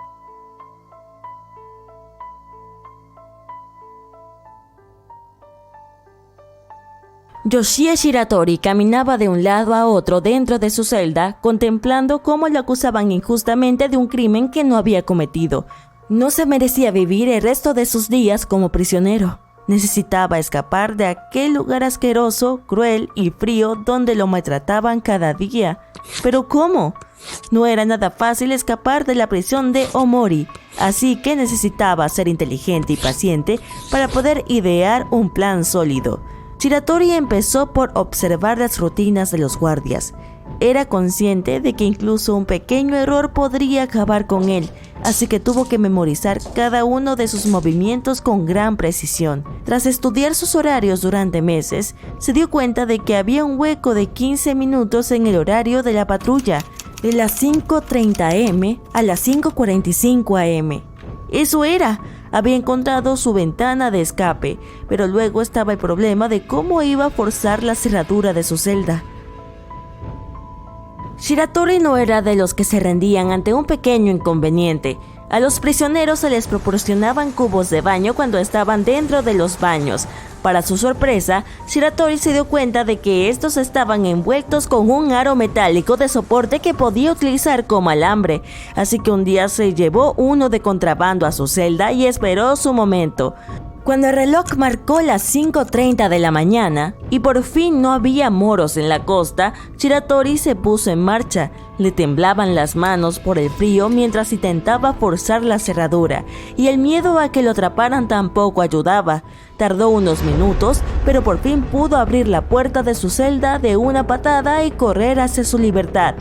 Speaker 5: Yoshie Shiratori caminaba de un lado a otro dentro de su celda, contemplando cómo lo acusaban injustamente de un crimen que no había cometido. No se merecía vivir el resto de sus días como prisionero. Necesitaba escapar de aquel lugar asqueroso, cruel y frío donde lo maltrataban cada día. ¿Pero cómo? No era nada fácil escapar de la prisión de Omori, así que necesitaba ser inteligente y paciente para poder idear un plan sólido. Shiratori empezó por observar las rutinas de los guardias. Era consciente de que incluso un pequeño error podría acabar con él, así que tuvo que memorizar cada uno de sus movimientos con gran precisión. Tras estudiar sus horarios durante meses, se dio cuenta de que había un hueco de 15 minutos en el horario de la patrulla, de las 5:30 am a las 5:45 am. Eso era. Había encontrado su ventana de escape, pero luego estaba el problema de cómo iba a forzar la cerradura de su celda. Shiratori no era de los que se rendían ante un pequeño inconveniente. A los prisioneros se les proporcionaban cubos de baño cuando estaban dentro de los baños. Para su sorpresa, Shiratori se dio cuenta de que estos estaban envueltos con un aro metálico de soporte que podía utilizar como alambre, así que un día se llevó uno de contrabando a su celda y esperó su momento. Cuando el reloj marcó las 5:30 de la mañana y por fin no había moros en la costa, Shiratori se puso en marcha. Le temblaban las manos por el frío mientras intentaba forzar la cerradura, y el miedo a que lo atraparan tampoco ayudaba. Tardó unos minutos, pero por fin pudo abrir la puerta de su celda de una patada y correr hacia su libertad.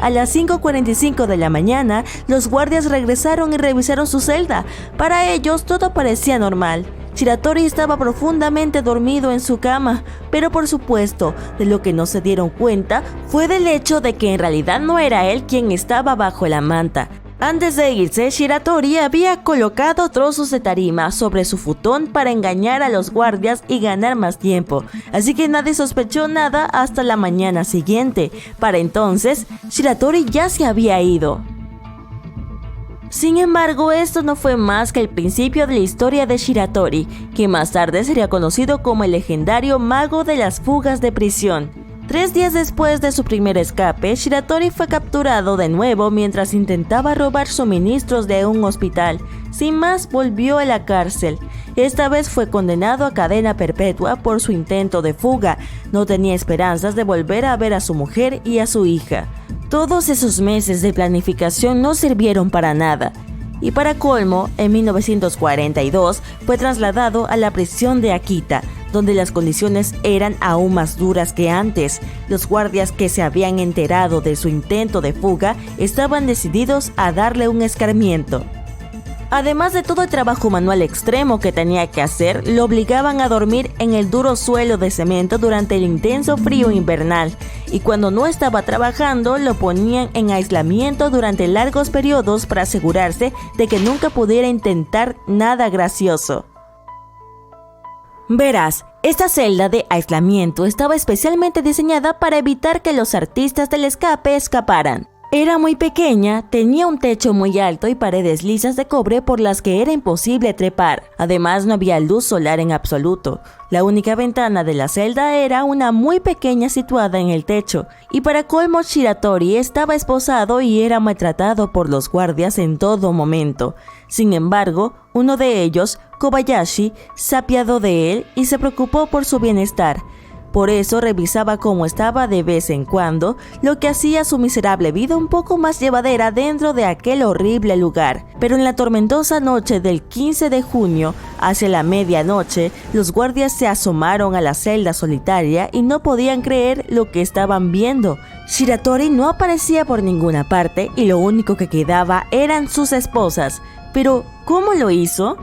Speaker 5: A las 5:45 de la mañana, los guardias regresaron y revisaron su celda. Para ellos todo parecía normal. Shiratori estaba profundamente dormido en su cama, pero por supuesto, de lo que no se dieron cuenta fue del hecho de que en realidad no era él quien estaba bajo la manta. Antes de irse, Shiratori había colocado trozos de tarima sobre su futón para engañar a los guardias y ganar más tiempo, así que nadie sospechó nada hasta la mañana siguiente. Para entonces, Shiratori ya se había ido. Sin embargo, esto no fue más que el principio de la historia de Shiratori, que más tarde sería conocido como el legendario mago de las fugas de prisión. 3 días después de su primer escape, Shiratori fue capturado de nuevo mientras intentaba robar suministros de un hospital. Sin más, volvió a la cárcel. Esta vez fue condenado a cadena perpetua por su intento de fuga. No tenía esperanzas de volver a ver a su mujer y a su hija. Todos esos meses de planificación no sirvieron para nada. Y para colmo, en 1942 fue trasladado a la prisión de Akita, donde las condiciones eran aún más duras que antes. Los guardias que se habían enterado de su intento de fuga estaban decididos a darle un escarmiento. Además de todo el trabajo manual extremo que tenía que hacer, lo obligaban a dormir en el duro suelo de cemento durante el intenso frío invernal, y cuando no estaba trabajando lo ponían en aislamiento durante largos periodos para asegurarse de que nunca pudiera intentar nada gracioso. Verás, esta celda de aislamiento estaba especialmente diseñada para evitar que los artistas del escape escaparan. Era muy pequeña, tenía un techo muy alto y paredes lisas de cobre por las que era imposible trepar. Además, no había luz solar en absoluto. La única ventana de la celda era una muy pequeña situada en el techo. Y para colmo, Shiratori estaba esposado y era maltratado por los guardias en todo momento. Sin embargo, uno de ellos, Kobayashi, se apiadó de él y se preocupó por su bienestar. Por eso revisaba cómo estaba de vez en cuando, lo que hacía su miserable vida un poco más llevadera dentro de aquel horrible lugar. Pero en la tormentosa noche del 15 de junio, hacia la medianoche, los guardias se asomaron a la celda solitaria y no podían creer lo que estaban viendo. Shiratori no aparecía por ninguna parte y lo único que quedaba eran sus esposas. Pero, ¿cómo lo hizo?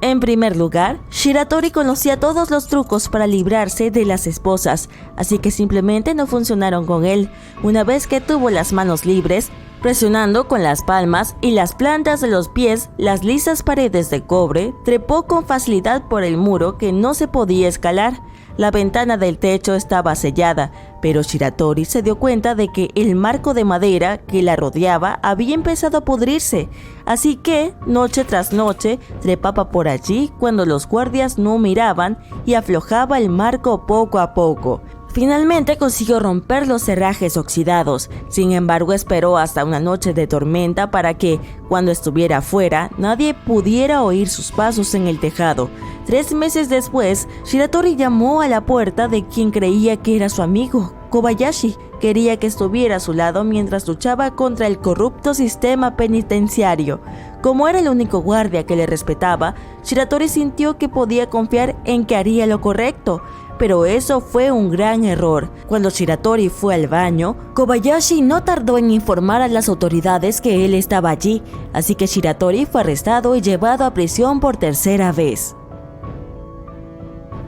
Speaker 5: En primer lugar, Shiratori conocía todos los trucos para librarse de las esposas, así que simplemente no funcionaron con él. Una vez que tuvo las manos libres, presionando con las palmas y las plantas de los pies las lisas paredes de cobre, trepó con facilidad por el muro que no se podía escalar. La ventana del techo estaba sellada, pero Shiratori se dio cuenta de que el marco de madera que la rodeaba había empezado a pudrirse, así que, noche tras noche, trepaba por allí cuando los guardias no miraban y aflojaba el marco poco a poco. Finalmente consiguió romper los cerrajes oxidados. Sin embargo, esperó hasta una noche de tormenta para que, cuando estuviera afuera, nadie pudiera oír sus pasos en el tejado. 3 meses después, Shiratori llamó a la puerta de quien creía que era su amigo, Kobayashi. Quería que estuviera a su lado mientras luchaba contra el corrupto sistema penitenciario. Como era el único guardia que le respetaba, Shiratori sintió que podía confiar en que haría lo correcto. Pero eso fue un gran error. Cuando Shiratori fue al baño, Kobayashi no tardó en informar a las autoridades que él estaba allí, así que Shiratori fue arrestado y llevado a prisión por tercera vez.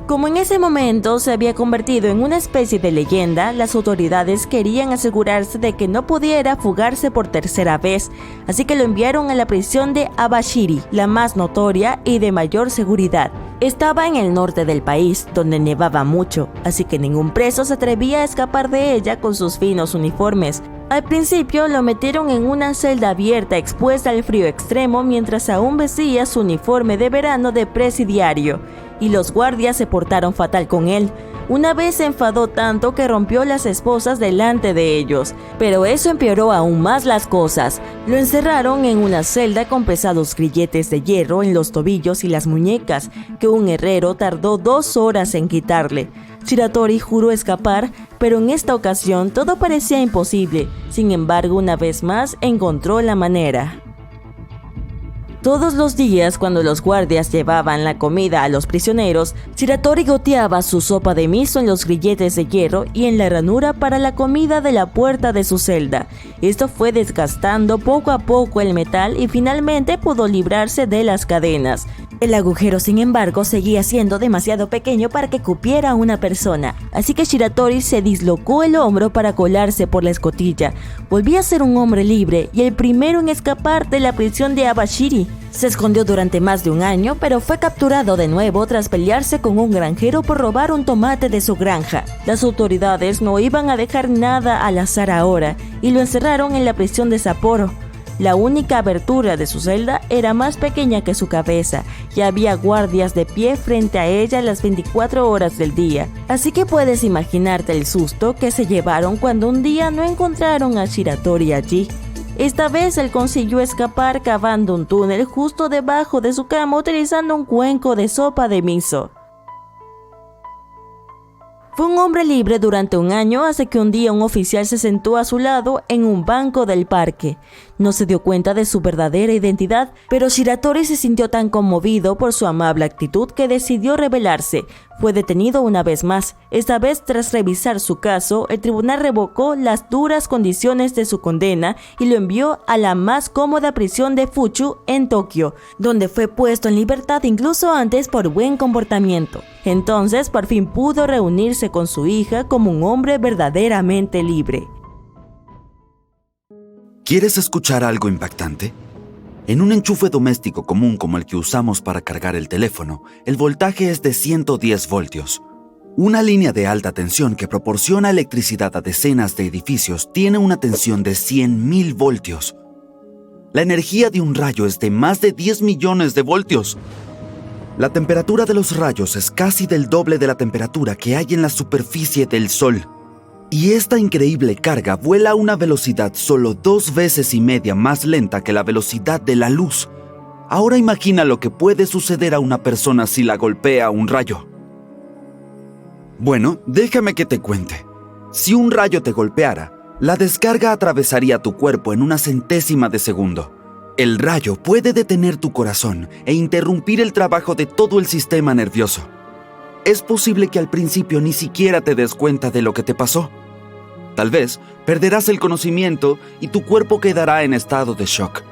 Speaker 5: Como en ese momento se había convertido en una especie de leyenda, las autoridades querían asegurarse de que no pudiera fugarse por tercera vez, así que lo enviaron a la prisión de Abashiri, la más notoria y de mayor seguridad. Estaba en el norte del país, donde nevaba mucho, así que ningún preso se atrevía a escapar de ella con sus finos uniformes. Al principio lo metieron en una celda abierta expuesta al frío extremo mientras aún vestía su uniforme de verano de presidiario, y los guardias se portaron fatal con él. Una vez se enfadó tanto que rompió las esposas delante de ellos, pero eso empeoró aún más las cosas. Lo encerraron en una celda con pesados grilletes de hierro en los tobillos y las muñecas, que un herrero tardó 2 horas en quitarle. Shiratori juró escapar, pero en esta ocasión todo parecía imposible. Sin embargo, una vez más encontró la manera. Todos los días, cuando los guardias llevaban la comida a los prisioneros, Shiratori goteaba su sopa de miso en los grilletes de hierro y en la ranura para la comida de la puerta de su celda. Esto fue desgastando poco a poco el metal y finalmente pudo librarse de las cadenas. El agujero, sin embargo, seguía siendo demasiado pequeño para que cupiera a una persona, así que Shiratori se dislocó el hombro para colarse por la escotilla. Volvía a ser un hombre libre y el primero en escapar de la prisión de Abashiri. Se escondió durante más de un año, pero fue capturado de nuevo tras pelearse con un granjero por robar un tomate de su granja. Las autoridades no iban a dejar nada al azar ahora y lo encerraron en la prisión de Sapporo. La única abertura de su celda era más pequeña que su cabeza y había guardias de pie frente a ella las 24 horas del día. Así que puedes imaginarte el susto que se llevaron cuando un día no encontraron a Shiratori allí. Esta vez él consiguió escapar cavando un túnel justo debajo de su cama utilizando un cuenco de sopa de miso. Fue un hombre libre durante un año hasta que un día un oficial se sentó a su lado en un banco del parque. No se dio cuenta de su verdadera identidad, pero Shiratori se sintió tan conmovido por su amable actitud que decidió rebelarse. Fue detenido una vez más. Esta vez, tras revisar su caso, el tribunal revocó las duras condiciones de su condena y lo envió a la más cómoda prisión de Fuchu en Tokio, donde fue puesto en libertad incluso antes por buen comportamiento. Entonces, por fin pudo reunirse con su hija como un hombre verdaderamente libre.
Speaker 4: ¿Quieres escuchar algo impactante? En un enchufe doméstico común como el que usamos para cargar el teléfono, el voltaje es de 110 voltios. Una línea de alta tensión que proporciona electricidad a decenas de edificios tiene una tensión de 100.000 voltios. La energía de un rayo es de más de 10 millones de voltios. La temperatura de los rayos es casi del doble de la temperatura que hay en la superficie del Sol. Y esta increíble carga vuela a una velocidad solo 2 veces y media más lenta que la velocidad de la luz. Ahora imagina lo que puede suceder a una persona si la golpea un rayo. Bueno, déjame que te cuente. Si un rayo te golpeara, la descarga atravesaría tu cuerpo en una centésima de segundo. El rayo puede detener tu corazón e interrumpir el trabajo de todo el sistema nervioso. Es posible que al principio ni siquiera te des cuenta de lo que te pasó. Tal vez perderás el conocimiento y tu cuerpo quedará en estado de shock.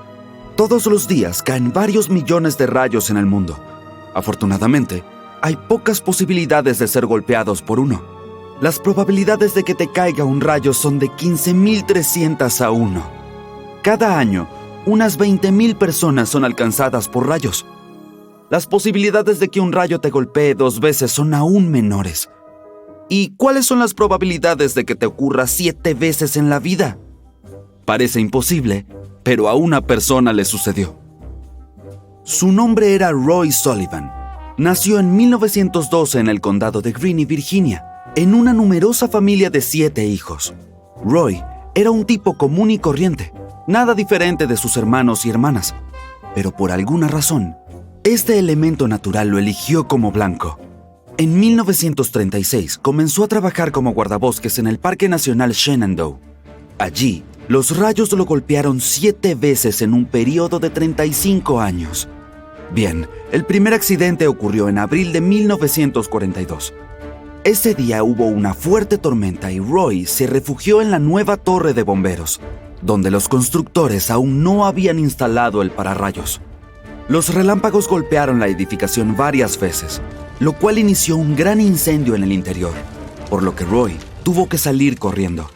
Speaker 4: Todos los días caen varios millones de rayos en el mundo. Afortunadamente, hay pocas posibilidades de ser golpeados por uno. Las probabilidades de que te caiga un rayo son de 15.300 a 1. Cada año, unas 20.000 personas son alcanzadas por rayos. Las posibilidades de que un rayo te golpee 2 veces son aún menores. ¿Y cuáles son las probabilidades de que te ocurra 7 veces en la vida? Parece imposible, pero a una persona le sucedió. Su nombre era Roy Sullivan. Nació en 1912 en el condado de Greene, Virginia, en una numerosa familia de 7 hijos. Roy era un tipo común y corriente, nada diferente de sus hermanos y hermanas, pero por alguna razón, este elemento natural lo eligió como blanco. En 1936 comenzó a trabajar como guardabosques en el Parque Nacional Shenandoah. Allí, los rayos lo golpearon 7 veces en un periodo de 35 años. Bien, el primer accidente ocurrió en abril de 1942. Ese día hubo una fuerte tormenta y Roy se refugió en la nueva torre de bomberos, donde los constructores aún no habían instalado el pararrayos. Los relámpagos golpearon la edificación varias veces, lo cual inició un gran incendio en el interior, por lo que Roy tuvo que salir corriendo.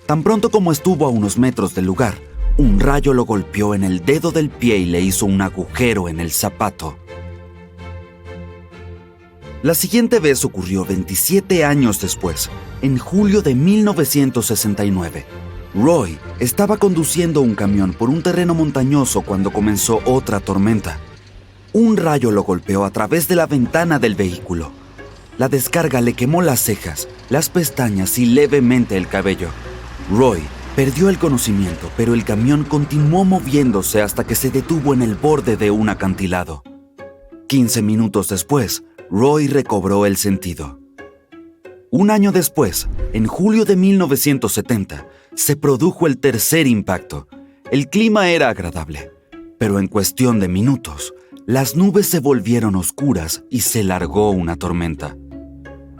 Speaker 4: Tan pronto como estuvo a unos metros del lugar, un rayo lo golpeó en el dedo del pie y le hizo un agujero en el zapato. La siguiente vez ocurrió 27 años después, en julio de 1969. Roy estaba conduciendo un camión por un terreno montañoso cuando comenzó otra tormenta. Un rayo lo golpeó a través de la ventana del vehículo. La descarga le quemó las cejas, las pestañas y levemente el cabello. Roy perdió el conocimiento, pero el camión continuó moviéndose hasta que se detuvo en el borde de un acantilado. 15 minutos después, Roy recobró el sentido. Un año después, en julio de 1970, se produjo el tercer impacto. El clima era agradable, pero en cuestión de minutos, las nubes se volvieron oscuras y se largó una tormenta.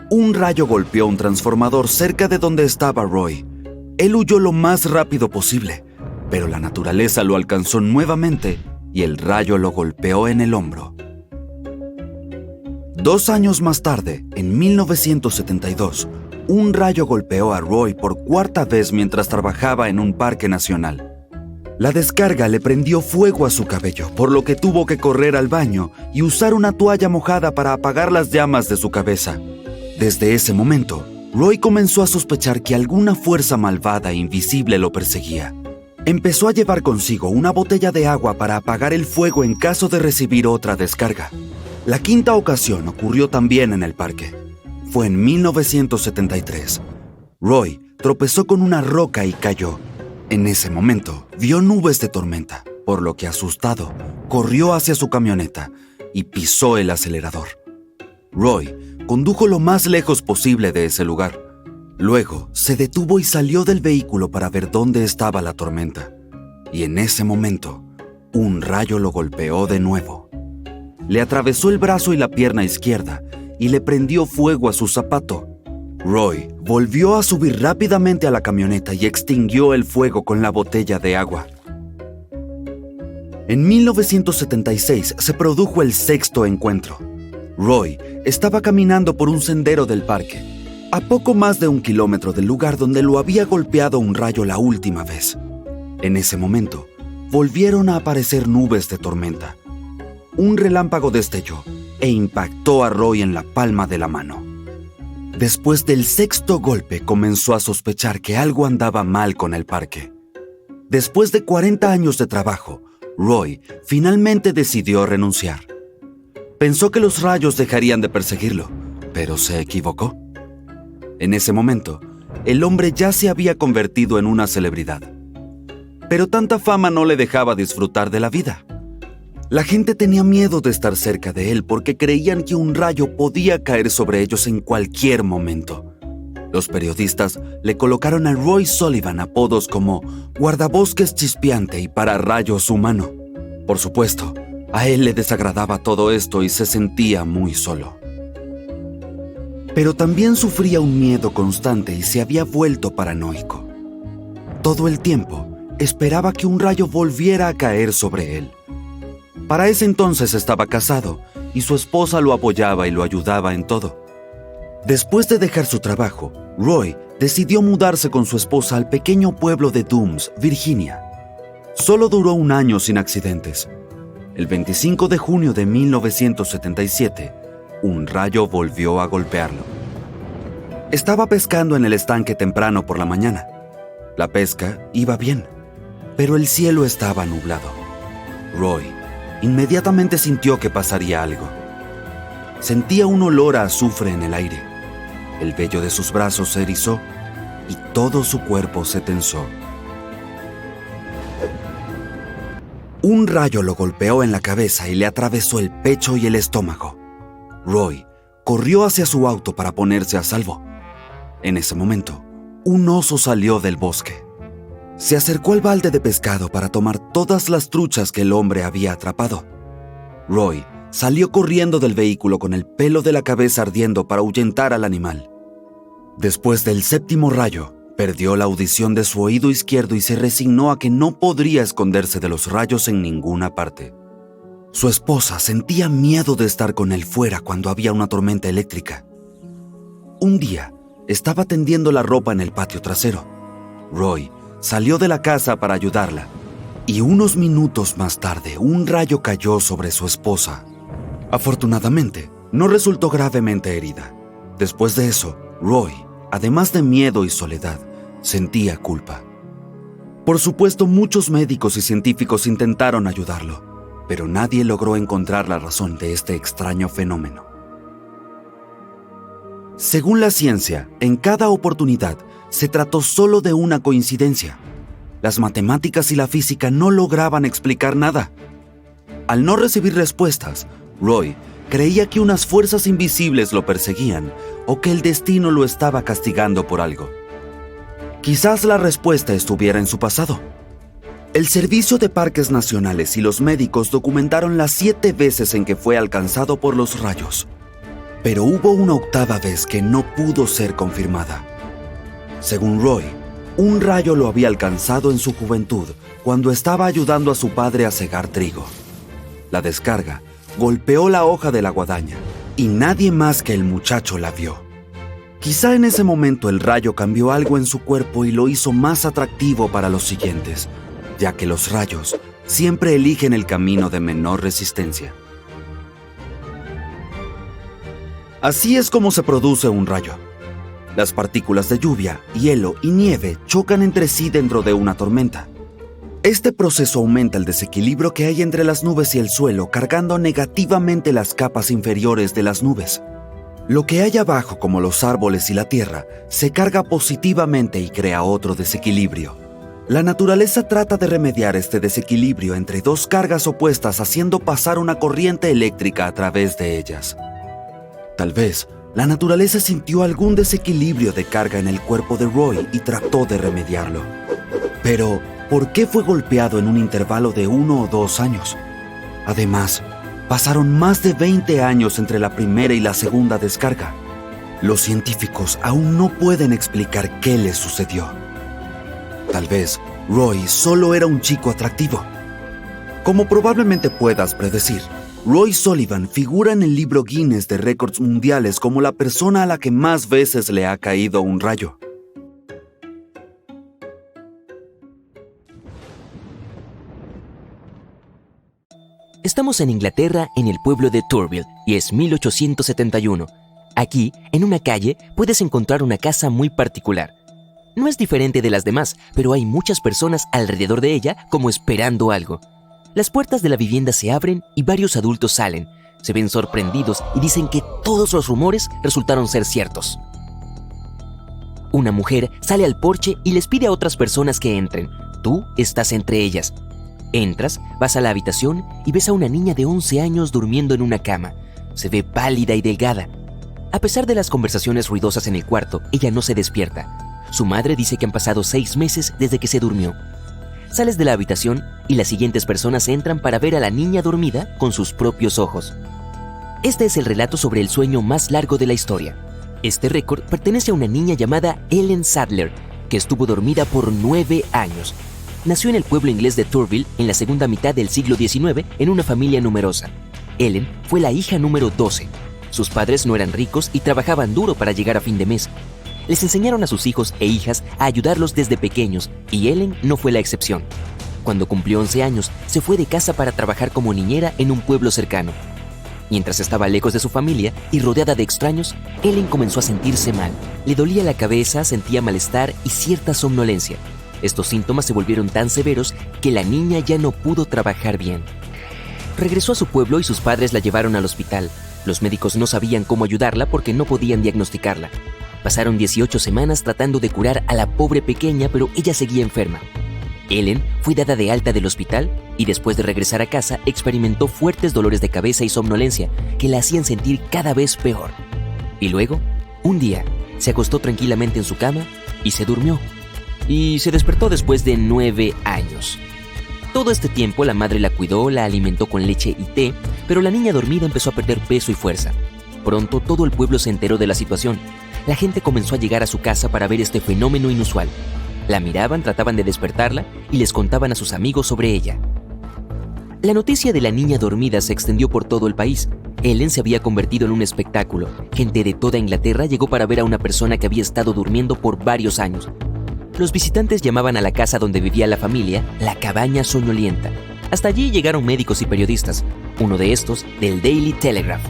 Speaker 4: Un rayo golpeó un transformador cerca de donde estaba Roy. Él huyó lo más rápido posible, pero la naturaleza lo alcanzó nuevamente y el rayo lo golpeó en el hombro. 2 años más tarde, en 1972, un rayo golpeó a Roy por 4ª vez mientras trabajaba en un parque nacional. La descarga le prendió fuego a su cabello, por lo que tuvo que correr al baño y usar una toalla mojada para apagar las llamas de su cabeza. Desde ese momento, Roy comenzó a sospechar que alguna fuerza malvada e invisible lo perseguía. Empezó a llevar consigo una botella de agua para apagar el fuego en caso de recibir otra descarga. La 5ª ocasión ocurrió también en el parque. Fue en 1973. Roy tropezó con una roca y cayó. En ese momento, vio nubes de tormenta, por lo que asustado, corrió hacia su camioneta y pisó el acelerador. Roy condujo lo más lejos posible de ese lugar. Luego, se detuvo y salió del vehículo para ver dónde estaba la tormenta. Y en ese momento, un rayo lo golpeó de nuevo. Le atravesó el brazo y la pierna izquierda y le prendió fuego a su zapato. Roy volvió a subir rápidamente a la camioneta y extinguió el fuego con la botella de agua. En 1976 se produjo el sexto encuentro. Roy estaba caminando por un sendero del parque, a poco más de 1 kilómetro del lugar donde lo había golpeado un rayo la última vez. En ese momento, volvieron a aparecer nubes de tormenta. Un relámpago destelló e impactó a Roy en la palma de la mano. Después del sexto golpe, comenzó a sospechar que algo andaba mal con el parque. Después de 40 años de trabajo, Roy finalmente decidió renunciar. Pensó que los rayos dejarían de perseguirlo, pero se equivocó. En ese momento, el hombre ya se había convertido en una celebridad. Pero tanta fama no le dejaba disfrutar de la vida. La gente tenía miedo de estar cerca de él porque creían que un rayo podía caer sobre ellos en cualquier momento. Los periodistas le colocaron a Roy Sullivan apodos como guardabosques chispeante y pararrayos humano. Por supuesto, a él le desagradaba todo esto y se sentía muy solo. Pero también sufría un miedo constante y se había vuelto paranoico. Todo el tiempo esperaba que un rayo volviera a caer sobre él. Para ese entonces estaba casado y su esposa lo apoyaba y lo ayudaba en todo. Después de dejar su trabajo, Roy decidió mudarse con su esposa al pequeño pueblo de Dooms, Virginia. Solo duró 1 año sin accidentes. El 25 de junio de 1977, un rayo volvió a golpearlo. Estaba pescando en el estanque temprano por la mañana. La pesca iba bien, pero el cielo estaba nublado. Roy inmediatamente sintió que pasaría algo. Sentía un olor a azufre en el aire. El vello de sus brazos se erizó y todo su cuerpo se tensó. Un rayo lo golpeó en la cabeza y le atravesó el pecho y el estómago. Roy corrió hacia su auto para ponerse a salvo. En ese momento, un oso salió del bosque. Se acercó al balde de pescado para tomar todas las truchas que el hombre había atrapado. Roy salió corriendo del vehículo con el pelo de la cabeza ardiendo para ahuyentar al animal. Después del 7º rayo, perdió la audición de su oído izquierdo y se resignó a que no podría esconderse de los rayos en ninguna parte. Su esposa sentía miedo de estar con él fuera cuando había una tormenta eléctrica. Un día, estaba tendiendo la ropa en el patio trasero. Roy salió de la casa para ayudarla, y unos minutos más tarde un rayo cayó sobre su esposa. Afortunadamente, no resultó gravemente herida. Después de eso, Roy, además de miedo y soledad, sentía culpa. Por supuesto, muchos médicos y científicos intentaron ayudarlo, pero nadie logró encontrar la razón de este extraño fenómeno. Según la ciencia, en cada oportunidad se trató solo de una coincidencia. Las matemáticas y la física no lograban explicar nada. Al no recibir respuestas, Roy creía que unas fuerzas invisibles lo perseguían o que el destino lo estaba castigando por algo. Quizás la respuesta estuviera en su pasado. El Servicio de Parques Nacionales y los médicos documentaron las 7 veces en que fue alcanzado por los rayos. Pero hubo una 8ª vez que no pudo ser confirmada. Según Roy, un rayo lo había alcanzado en su juventud cuando estaba ayudando a su padre a segar trigo. La descarga golpeó la hoja de la guadaña y nadie más que el muchacho la vio. Quizá en ese momento el rayo cambió algo en su cuerpo y lo hizo más atractivo para los siguientes, ya que los rayos siempre eligen el camino de menor resistencia. Así es como se produce un rayo. Las partículas de lluvia, hielo y nieve chocan entre sí dentro de una tormenta. Este proceso aumenta el desequilibrio que hay entre las nubes y el suelo, cargando negativamente las capas inferiores de las nubes. Lo que hay abajo, como los árboles y la tierra, se carga positivamente y crea otro desequilibrio. La naturaleza trata de remediar este desequilibrio entre 2 cargas opuestas haciendo pasar una corriente eléctrica a través de ellas. Tal vez La naturaleza sintió algún desequilibrio de carga en el cuerpo de Roy y trató de remediarlo. Pero, ¿por qué fue golpeado en un intervalo de 1 o 2 años? Además, pasaron más de 20 años entre la primera y la segunda descarga. Los científicos aún no pueden explicar qué le sucedió. Tal vez Roy solo era un chico atractivo. Como probablemente puedas predecir, Roy Sullivan figura en el libro Guinness de récords mundiales como la persona a la que más veces le ha caído un rayo.
Speaker 3: Estamos en Inglaterra, en el pueblo de Turville, y es 1871. Aquí, en una calle, puedes encontrar una casa muy particular. No es diferente de las demás, pero hay muchas personas alrededor de ella como esperando algo. Las puertas de la vivienda se abren y varios adultos salen. Se ven sorprendidos y dicen que todos los rumores resultaron ser ciertos. Una mujer sale al porche y les pide a otras personas que entren. Tú estás entre ellas. Entras, vas a la habitación y ves a una niña de 11 años durmiendo en una cama. Se ve pálida y delgada. A pesar de las conversaciones ruidosas en el cuarto, ella no se despierta. Su madre dice que han pasado 6 meses desde que se durmió. Sales de la habitación y las siguientes personas entran para ver a la niña dormida con sus propios ojos. Este es el relato sobre el sueño más largo de la historia. Este récord pertenece a una niña llamada Ellen Sadler, que estuvo dormida por 9 años. Nació en el pueblo inglés de Turville en la segunda mitad del siglo XIX en una familia numerosa. Ellen fue la hija número 12. Sus padres no eran ricos y trabajaban duro para llegar a fin de mes. Les enseñaron a sus hijos e hijas a ayudarlos desde pequeños, y Ellen no fue la excepción. Cuando cumplió 11 años, se fue de casa para trabajar como niñera en un pueblo cercano. Mientras estaba lejos de su familia y rodeada de extraños, Ellen comenzó a sentirse mal. Le dolía la cabeza, sentía malestar y cierta somnolencia. Estos síntomas se volvieron tan severos que la niña ya no pudo trabajar bien. Regresó a su pueblo y sus padres la llevaron al hospital. Los médicos no sabían cómo ayudarla porque no podían diagnosticarla. Pasaron 18 semanas tratando de curar a la pobre pequeña, pero ella seguía enferma. Ellen fue dada de alta del hospital y después de regresar a casa experimentó fuertes dolores de cabeza y somnolencia que la hacían sentir cada vez peor. Y luego, un día, se acostó tranquilamente en su cama y se durmió. Y se despertó después de 9 años. Todo este tiempo la madre la cuidó, la alimentó con leche y té, pero la niña dormida empezó a perder peso y fuerza. Pronto todo el pueblo se enteró de la situación. La gente comenzó a llegar a su casa para ver este fenómeno inusual. La miraban, trataban de despertarla y les contaban a sus amigos sobre ella. La noticia de la niña dormida se extendió por todo el país. Ellen se había convertido en un espectáculo. Gente de toda Inglaterra llegó para ver a una persona que había estado durmiendo por varios años. Los visitantes llamaban a la casa donde vivía la familia la cabaña soñolienta. Hasta allí llegaron médicos y periodistas, uno de estos del Daily Telegraph.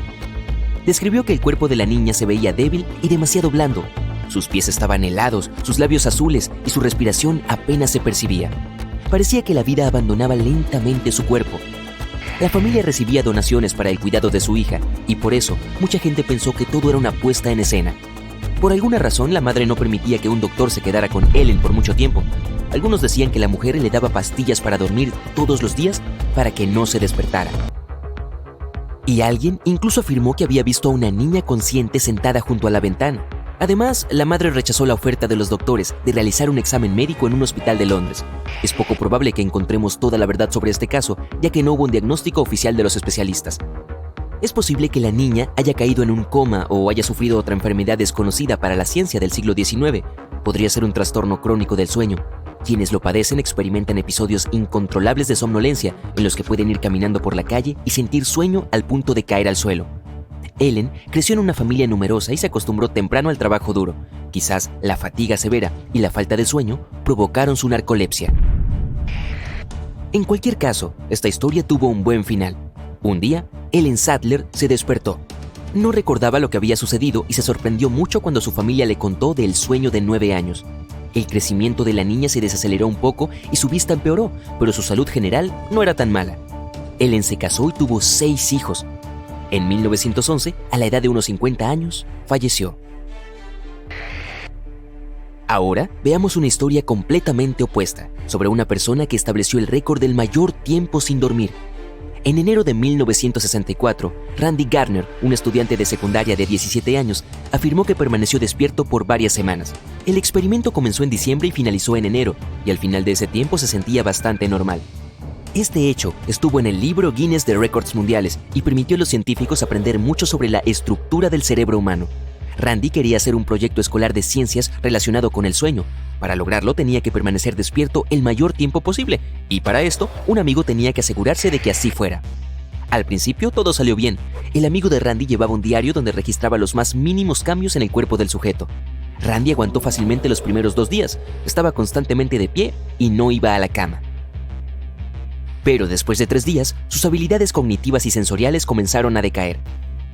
Speaker 3: Describió que el cuerpo de la niña se veía débil y demasiado blando. Sus pies estaban helados, sus labios azules y su respiración apenas se percibía. Parecía que la vida abandonaba lentamente su cuerpo. La familia recibía donaciones para el cuidado de su hija y por eso mucha gente pensó que todo era una puesta en escena. Por alguna razón, la madre no permitía que un doctor se quedara con Ellen por mucho tiempo. Algunos decían que la mujer le daba pastillas para dormir todos los días para que no se despertara. Y alguien incluso afirmó que había visto a una niña consciente sentada junto a la ventana. Además, la madre rechazó la oferta de los doctores de realizar un examen médico en un hospital de Londres. Es poco probable que encontremos toda la verdad sobre este caso, ya que no hubo un diagnóstico oficial de los especialistas. Es posible que la niña haya caído en un coma o haya sufrido otra enfermedad desconocida para la ciencia del siglo XIX. Podría ser un trastorno crónico del sueño. Quienes lo padecen experimentan episodios incontrolables de somnolencia en los que pueden ir caminando por la calle y sentir sueño al punto de caer al suelo. Ellen creció en una familia numerosa y se acostumbró temprano al trabajo duro. Quizás la fatiga severa y la falta de sueño provocaron su narcolepsia. En cualquier caso, esta historia tuvo un buen final. Un día, Ellen Sadler se despertó. No recordaba lo que había sucedido y se sorprendió mucho cuando su familia le contó del sueño de 9 años. El crecimiento de la niña se desaceleró un poco y su vista empeoró, pero su salud general no era tan mala. Ellen se casó y tuvo 6 hijos. En 1911, a la edad de unos 50 años, falleció. Ahora veamos una historia completamente opuesta, sobre una persona que estableció el récord del mayor tiempo sin dormir.
Speaker 2: En enero de 1964, Randy Gardner, un estudiante de secundaria de 17 años, afirmó que permaneció despierto por varias semanas. El experimento comenzó en diciembre y finalizó en enero, y al final de ese tiempo se sentía bastante normal. Este hecho estuvo en el libro Guinness de Récords Mundiales y permitió a los científicos aprender mucho sobre la estructura del cerebro humano. Randy quería hacer un proyecto escolar de ciencias relacionado con el sueño. Para lograrlo tenía que permanecer despierto el mayor tiempo posible, y para esto un amigo tenía que asegurarse de que así fuera. Al principio todo salió bien. El amigo de Randy llevaba un diario donde registraba los más mínimos cambios en el cuerpo del sujeto. Randy aguantó fácilmente los primeros 2 días, estaba constantemente de pie y no iba a la cama. Pero después de 3 días, sus habilidades cognitivas y sensoriales comenzaron a decaer.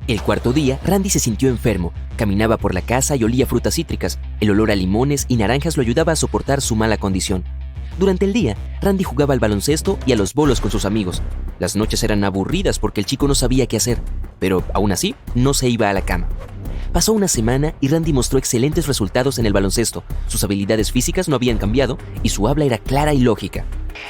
Speaker 2: El cuarto día, Randy se sintió enfermo, caminaba por la casa y olía frutas cítricas. El olor a limones y naranjas lo ayudaba a soportar su mala condición. Durante el día, Randy jugaba al baloncesto y a los bolos con sus amigos. Las noches eran aburridas porque el chico no sabía qué hacer, pero aún así, no se iba a la cama. Pasó una semana y Randy mostró excelentes resultados en el baloncesto. Sus habilidades físicas no habían cambiado y su habla era clara y lógica.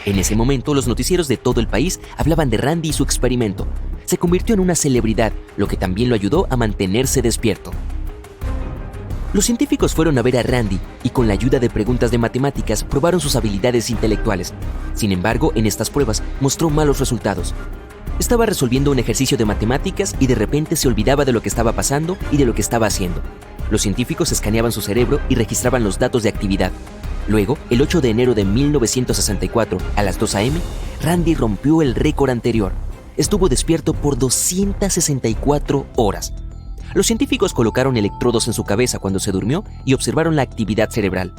Speaker 2: En ese momento, los noticieros de todo el país hablaban de Randy y su experimento. Se convirtió en una celebridad, lo que también lo ayudó a mantenerse despierto. Los científicos fueron a ver a Randy y con la ayuda de preguntas de matemáticas probaron sus habilidades intelectuales. Sin embargo, en estas pruebas mostró malos resultados. Estaba resolviendo un ejercicio de matemáticas y de repente se olvidaba de lo que estaba pasando y de lo que estaba haciendo. Los científicos escaneaban su cerebro y registraban los datos de actividad. Luego, el 8 de enero de 1964, a las 2 a.m., Randy rompió el récord anterior. Estuvo despierto por 264 horas. Los científicos colocaron electrodos en su cabeza cuando se durmió y observaron la actividad cerebral.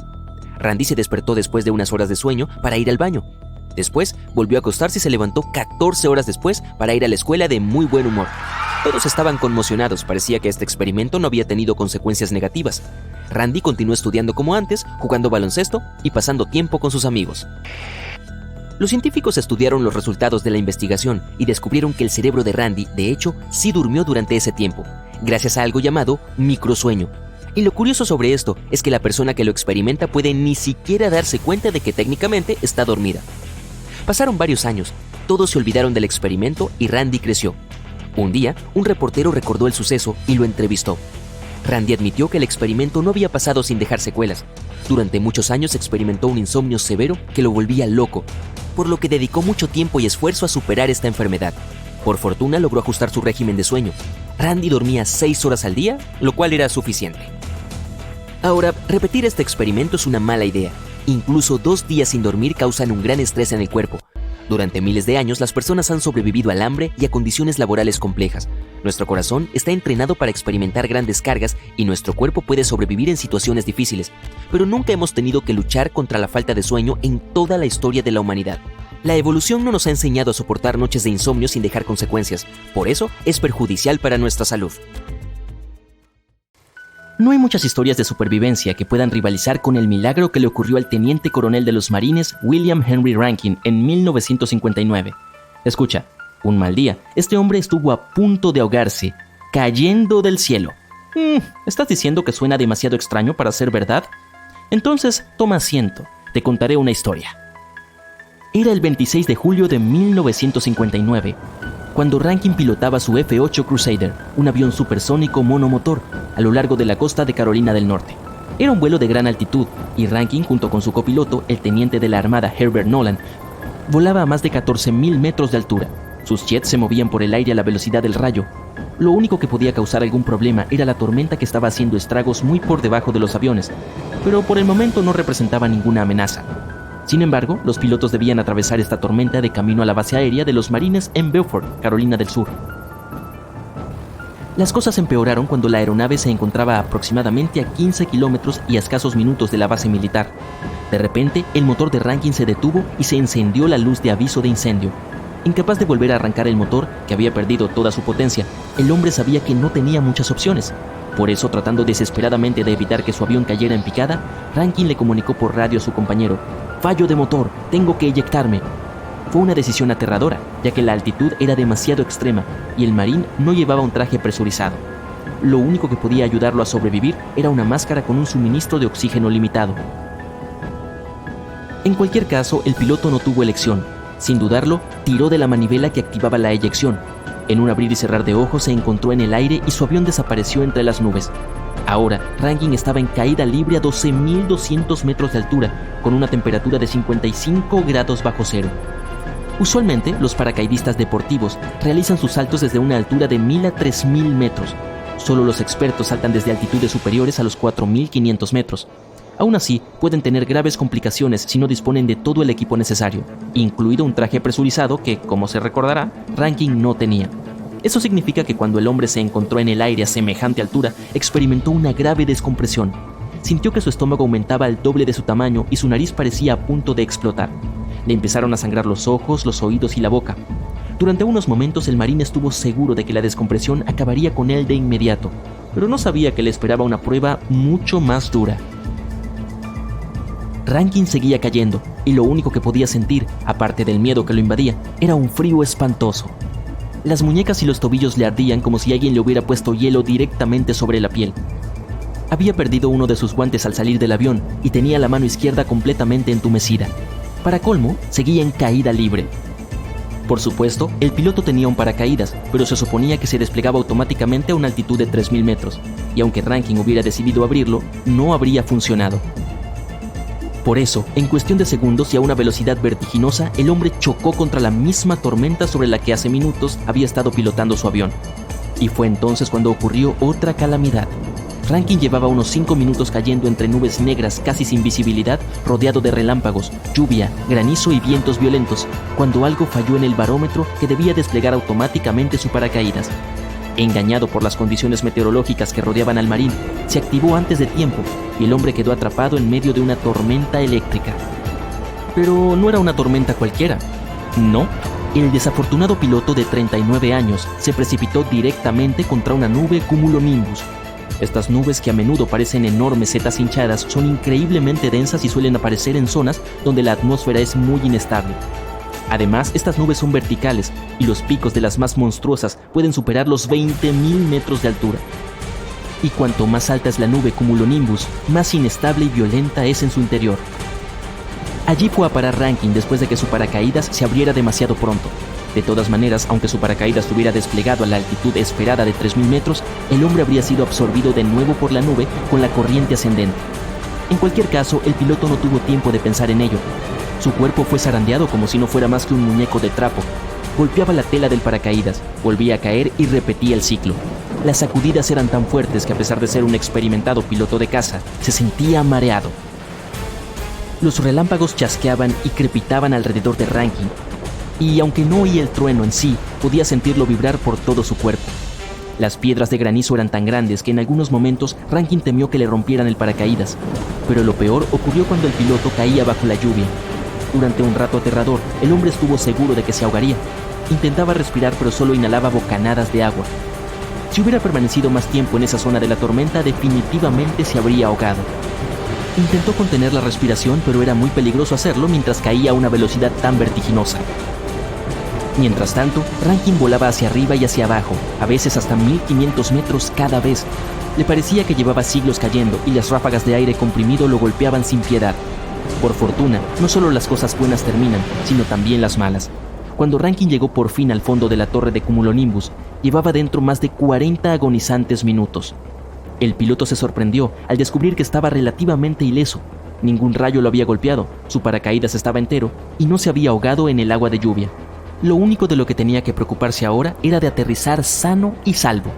Speaker 2: Randy se despertó después de unas horas de sueño para ir al baño. Después, volvió a acostarse y se levantó 14 horas después para ir a la escuela de muy buen humor. Todos estaban conmocionados, parecía que este experimento no había tenido consecuencias negativas. Randy continuó estudiando como antes, jugando baloncesto y pasando tiempo con sus amigos. Los científicos estudiaron los resultados de la investigación y descubrieron que el cerebro de Randy, de hecho, sí durmió durante ese tiempo, gracias a algo llamado microsueño. Y lo curioso sobre esto es que la persona que lo experimenta puede ni siquiera darse cuenta de que técnicamente está dormida. Pasaron varios años, todos se olvidaron del experimento y Randy creció. Un día, un reportero recordó el suceso y lo entrevistó. Randy admitió que el experimento no había pasado sin dejar secuelas. Durante muchos años experimentó un insomnio severo que lo volvía loco, por lo que dedicó mucho tiempo y esfuerzo a superar esta enfermedad. Por fortuna logró ajustar su régimen de sueño. Randy dormía 6 horas al día, lo cual era suficiente. Ahora, repetir este experimento es una mala idea. Incluso 2 días sin dormir causan un gran estrés en el cuerpo. Durante miles de años, las personas han sobrevivido al hambre y a condiciones laborales complejas. Nuestro corazón está entrenado para experimentar grandes cargas y nuestro cuerpo puede sobrevivir en situaciones difíciles, pero nunca hemos tenido que luchar contra la falta de sueño en toda la historia de la humanidad. La evolución no nos ha enseñado a soportar noches de insomnio sin dejar consecuencias, por eso es perjudicial para nuestra salud.
Speaker 3: No hay muchas historias de supervivencia que puedan rivalizar con el milagro que le ocurrió al teniente coronel de los marines William Henry Rankin en 1959. Escucha, un mal día, este hombre estuvo a punto de ahogarse, cayendo del cielo. ¿Estás diciendo que suena demasiado extraño para ser verdad? Entonces, toma asiento, te contaré una historia. Era el 26 de julio de 1959, cuando Rankin pilotaba su F-8 Crusader, un avión supersónico monomotor, a lo largo de la costa de Carolina del Norte. Era un vuelo de gran altitud, y Rankin, junto con su copiloto, el teniente de la Armada Herbert Nolan, volaba a más de 14.000 metros de altura. Sus jets se movían por el aire a la velocidad del rayo. Lo único que podía causar algún problema era la tormenta que estaba haciendo estragos muy por debajo de los aviones, pero por el momento no representaba ninguna amenaza. Sin embargo, los pilotos debían atravesar esta tormenta de camino a la base aérea de los marines en Beaufort, Carolina del Sur. Las cosas empeoraron cuando la aeronave se encontraba aproximadamente a 15 kilómetros y a escasos minutos de la base militar. De repente, el motor de Rankin se detuvo y se encendió la luz de aviso de incendio. Incapaz de volver a arrancar el motor, que había perdido toda su potencia, el hombre sabía que no tenía muchas opciones. Por eso, tratando desesperadamente de evitar que su avión cayera en picada, Rankin le comunicó por radio a su compañero: «Fallo de motor, tengo que eyectarme». Fue una decisión aterradora, ya que la altitud era demasiado extrema y el marín no llevaba un traje presurizado. Lo único que podía ayudarlo a sobrevivir era una máscara con un suministro de oxígeno limitado. En cualquier caso, el piloto no tuvo elección. Sin dudarlo, tiró de la manivela que activaba la eyección. En un abrir y cerrar de ojos se encontró en el aire y su avión desapareció entre las nubes. Ahora, Rankin estaba en caída libre a 12.200 metros de altura, con una temperatura de 55 grados bajo cero. Usualmente, los paracaidistas deportivos realizan sus saltos desde una altura de 1.000 a 3.000 metros. Solo los expertos saltan desde altitudes superiores a los 4.500 metros. Aún así, pueden tener graves complicaciones si no disponen de todo el equipo necesario, incluido un traje presurizado que, como se recordará, Rankin no tenía. Eso significa que cuando el hombre se encontró en el aire a semejante altura, experimentó una grave descompresión. Sintió que su estómago aumentaba al doble de su tamaño y su nariz parecía a punto de explotar. Le empezaron a sangrar los ojos, los oídos y la boca. Durante unos momentos el marín estuvo seguro de que la descompresión acabaría con él de inmediato, pero no sabía que le esperaba una prueba mucho más dura. Rankin seguía cayendo, y lo único que podía sentir, aparte del miedo que lo invadía, era un frío espantoso. Las muñecas y los tobillos le ardían como si alguien le hubiera puesto hielo directamente sobre la piel. Había perdido uno de sus guantes al salir del avión y tenía la mano izquierda completamente entumecida. Para colmo, seguía en caída libre. Por supuesto, el piloto tenía un paracaídas, pero se suponía que se desplegaba automáticamente a una altitud de 3.000 metros, y aunque Rankin hubiera decidido abrirlo, no habría funcionado. Por eso, en cuestión de segundos y a una velocidad vertiginosa, el hombre chocó contra la misma tormenta sobre la que hace minutos había estado pilotando su avión. Y fue entonces cuando ocurrió otra calamidad. Rankin llevaba unos 5 minutos cayendo entre nubes negras casi sin visibilidad, rodeado de relámpagos, lluvia, granizo y vientos violentos, cuando algo falló en el barómetro que debía desplegar automáticamente su paracaídas. Engañado por las condiciones meteorológicas que rodeaban al marín, se activó antes de tiempo y el hombre quedó atrapado en medio de una tormenta eléctrica. Pero no era una tormenta cualquiera. No, el desafortunado piloto de 39 años se precipitó directamente contra una nube cumulonimbus. Estas nubes, que a menudo parecen enormes setas hinchadas, son increíblemente densas y suelen aparecer en zonas donde la atmósfera es muy inestable. Además, estas nubes son verticales y los picos de las más monstruosas pueden superar los 20.000 metros de altura. Y cuanto más alta es la nube cumulonimbus, más inestable y violenta es en su interior. Allí fue a parar Rankin después de que su paracaídas se abriera demasiado pronto. De todas maneras, aunque su paracaídas estuviera desplegado a la altitud esperada de 3.000 metros, el hombre habría sido absorbido de nuevo por la nube con la corriente ascendente. En cualquier caso, el piloto no tuvo tiempo de pensar en ello. Su cuerpo fue zarandeado como si no fuera más que un muñeco de trapo. Golpeaba la tela del paracaídas, volvía a caer y repetía el ciclo. Las sacudidas eran tan fuertes que, a pesar de ser un experimentado piloto de caza, se sentía mareado. Los relámpagos chasqueaban y crepitaban alrededor de Rankin, y aunque no oía el trueno en sí, podía sentirlo vibrar por todo su cuerpo. Las piedras de granizo eran tan grandes que en algunos momentos Rankin temió que le rompieran el paracaídas, pero lo peor ocurrió cuando el piloto caía bajo la lluvia. Durante un rato aterrador, el hombre estuvo seguro de que se ahogaría. Intentaba respirar, pero solo inhalaba bocanadas de agua. Si hubiera permanecido más tiempo en esa zona de la tormenta, definitivamente se habría ahogado. Intentó contener la respiración, pero era muy peligroso hacerlo mientras caía a una velocidad tan vertiginosa. Mientras tanto, Rankin volaba hacia arriba y hacia abajo, a veces hasta 1.500 metros cada vez. Le parecía que llevaba siglos cayendo y las ráfagas de aire comprimido lo golpeaban sin piedad. Por fortuna, no solo las cosas buenas terminan, sino también las malas. Cuando Rankin llegó por fin al fondo de la torre de cumulonimbus, llevaba dentro más de 40 agonizantes minutos. El piloto se sorprendió al descubrir que estaba relativamente ileso. Ningún rayo lo había golpeado, su paracaídas estaba entero y no se había ahogado en el agua de lluvia. Lo único de lo que tenía que preocuparse ahora era de aterrizar sano y salvo.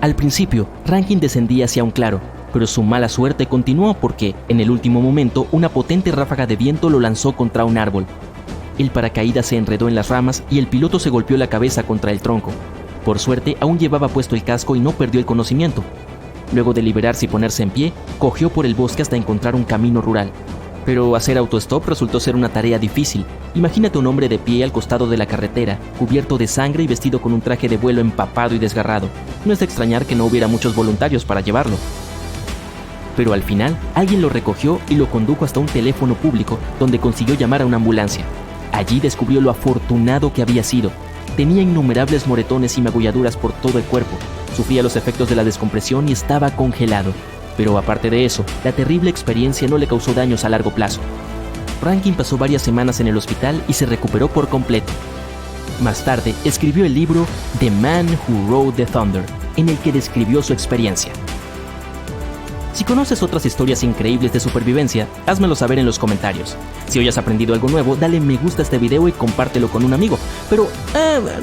Speaker 3: Al principio, Rankin descendía hacia un claro, pero su mala suerte continuó porque, en el último momento, una potente ráfaga de viento lo lanzó contra un árbol. El paracaídas se enredó en las ramas y el piloto se golpeó la cabeza contra el tronco. Por suerte, aún llevaba puesto el casco y no perdió el conocimiento. Luego de liberarse y ponerse en pie, cogió por el bosque hasta encontrar un camino rural. Pero hacer autostop resultó ser una tarea difícil. Imagínate un hombre de pie al costado de la carretera, cubierto de sangre y vestido con un traje de vuelo empapado y desgarrado. No es de extrañar que no hubiera muchos voluntarios para llevarlo. Pero al final, alguien lo recogió y lo condujo hasta un teléfono público, donde consiguió llamar a una ambulancia. Allí descubrió lo afortunado que había sido. Tenía innumerables moretones y magulladuras por todo el cuerpo. Sufría los efectos de la descompresión y estaba congelado. Pero aparte de eso, la terrible experiencia no le causó daños a largo plazo. Franklin pasó varias semanas en el hospital y se recuperó por completo. Más tarde, escribió el libro The Man Who Rode the Thunder, en el que describió su experiencia. Si conoces otras historias increíbles de supervivencia, házmelo saber en los comentarios. Si hoy has aprendido algo nuevo, dale me gusta a este video y compártelo con un amigo. Pero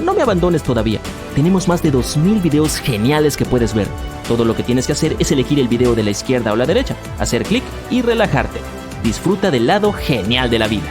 Speaker 3: no me abandones todavía. Tenemos más de 2000 videos geniales que puedes ver. Todo lo que tienes que hacer es elegir el video de la izquierda o la derecha, hacer clic y relajarte. Disfruta del lado genial de la vida.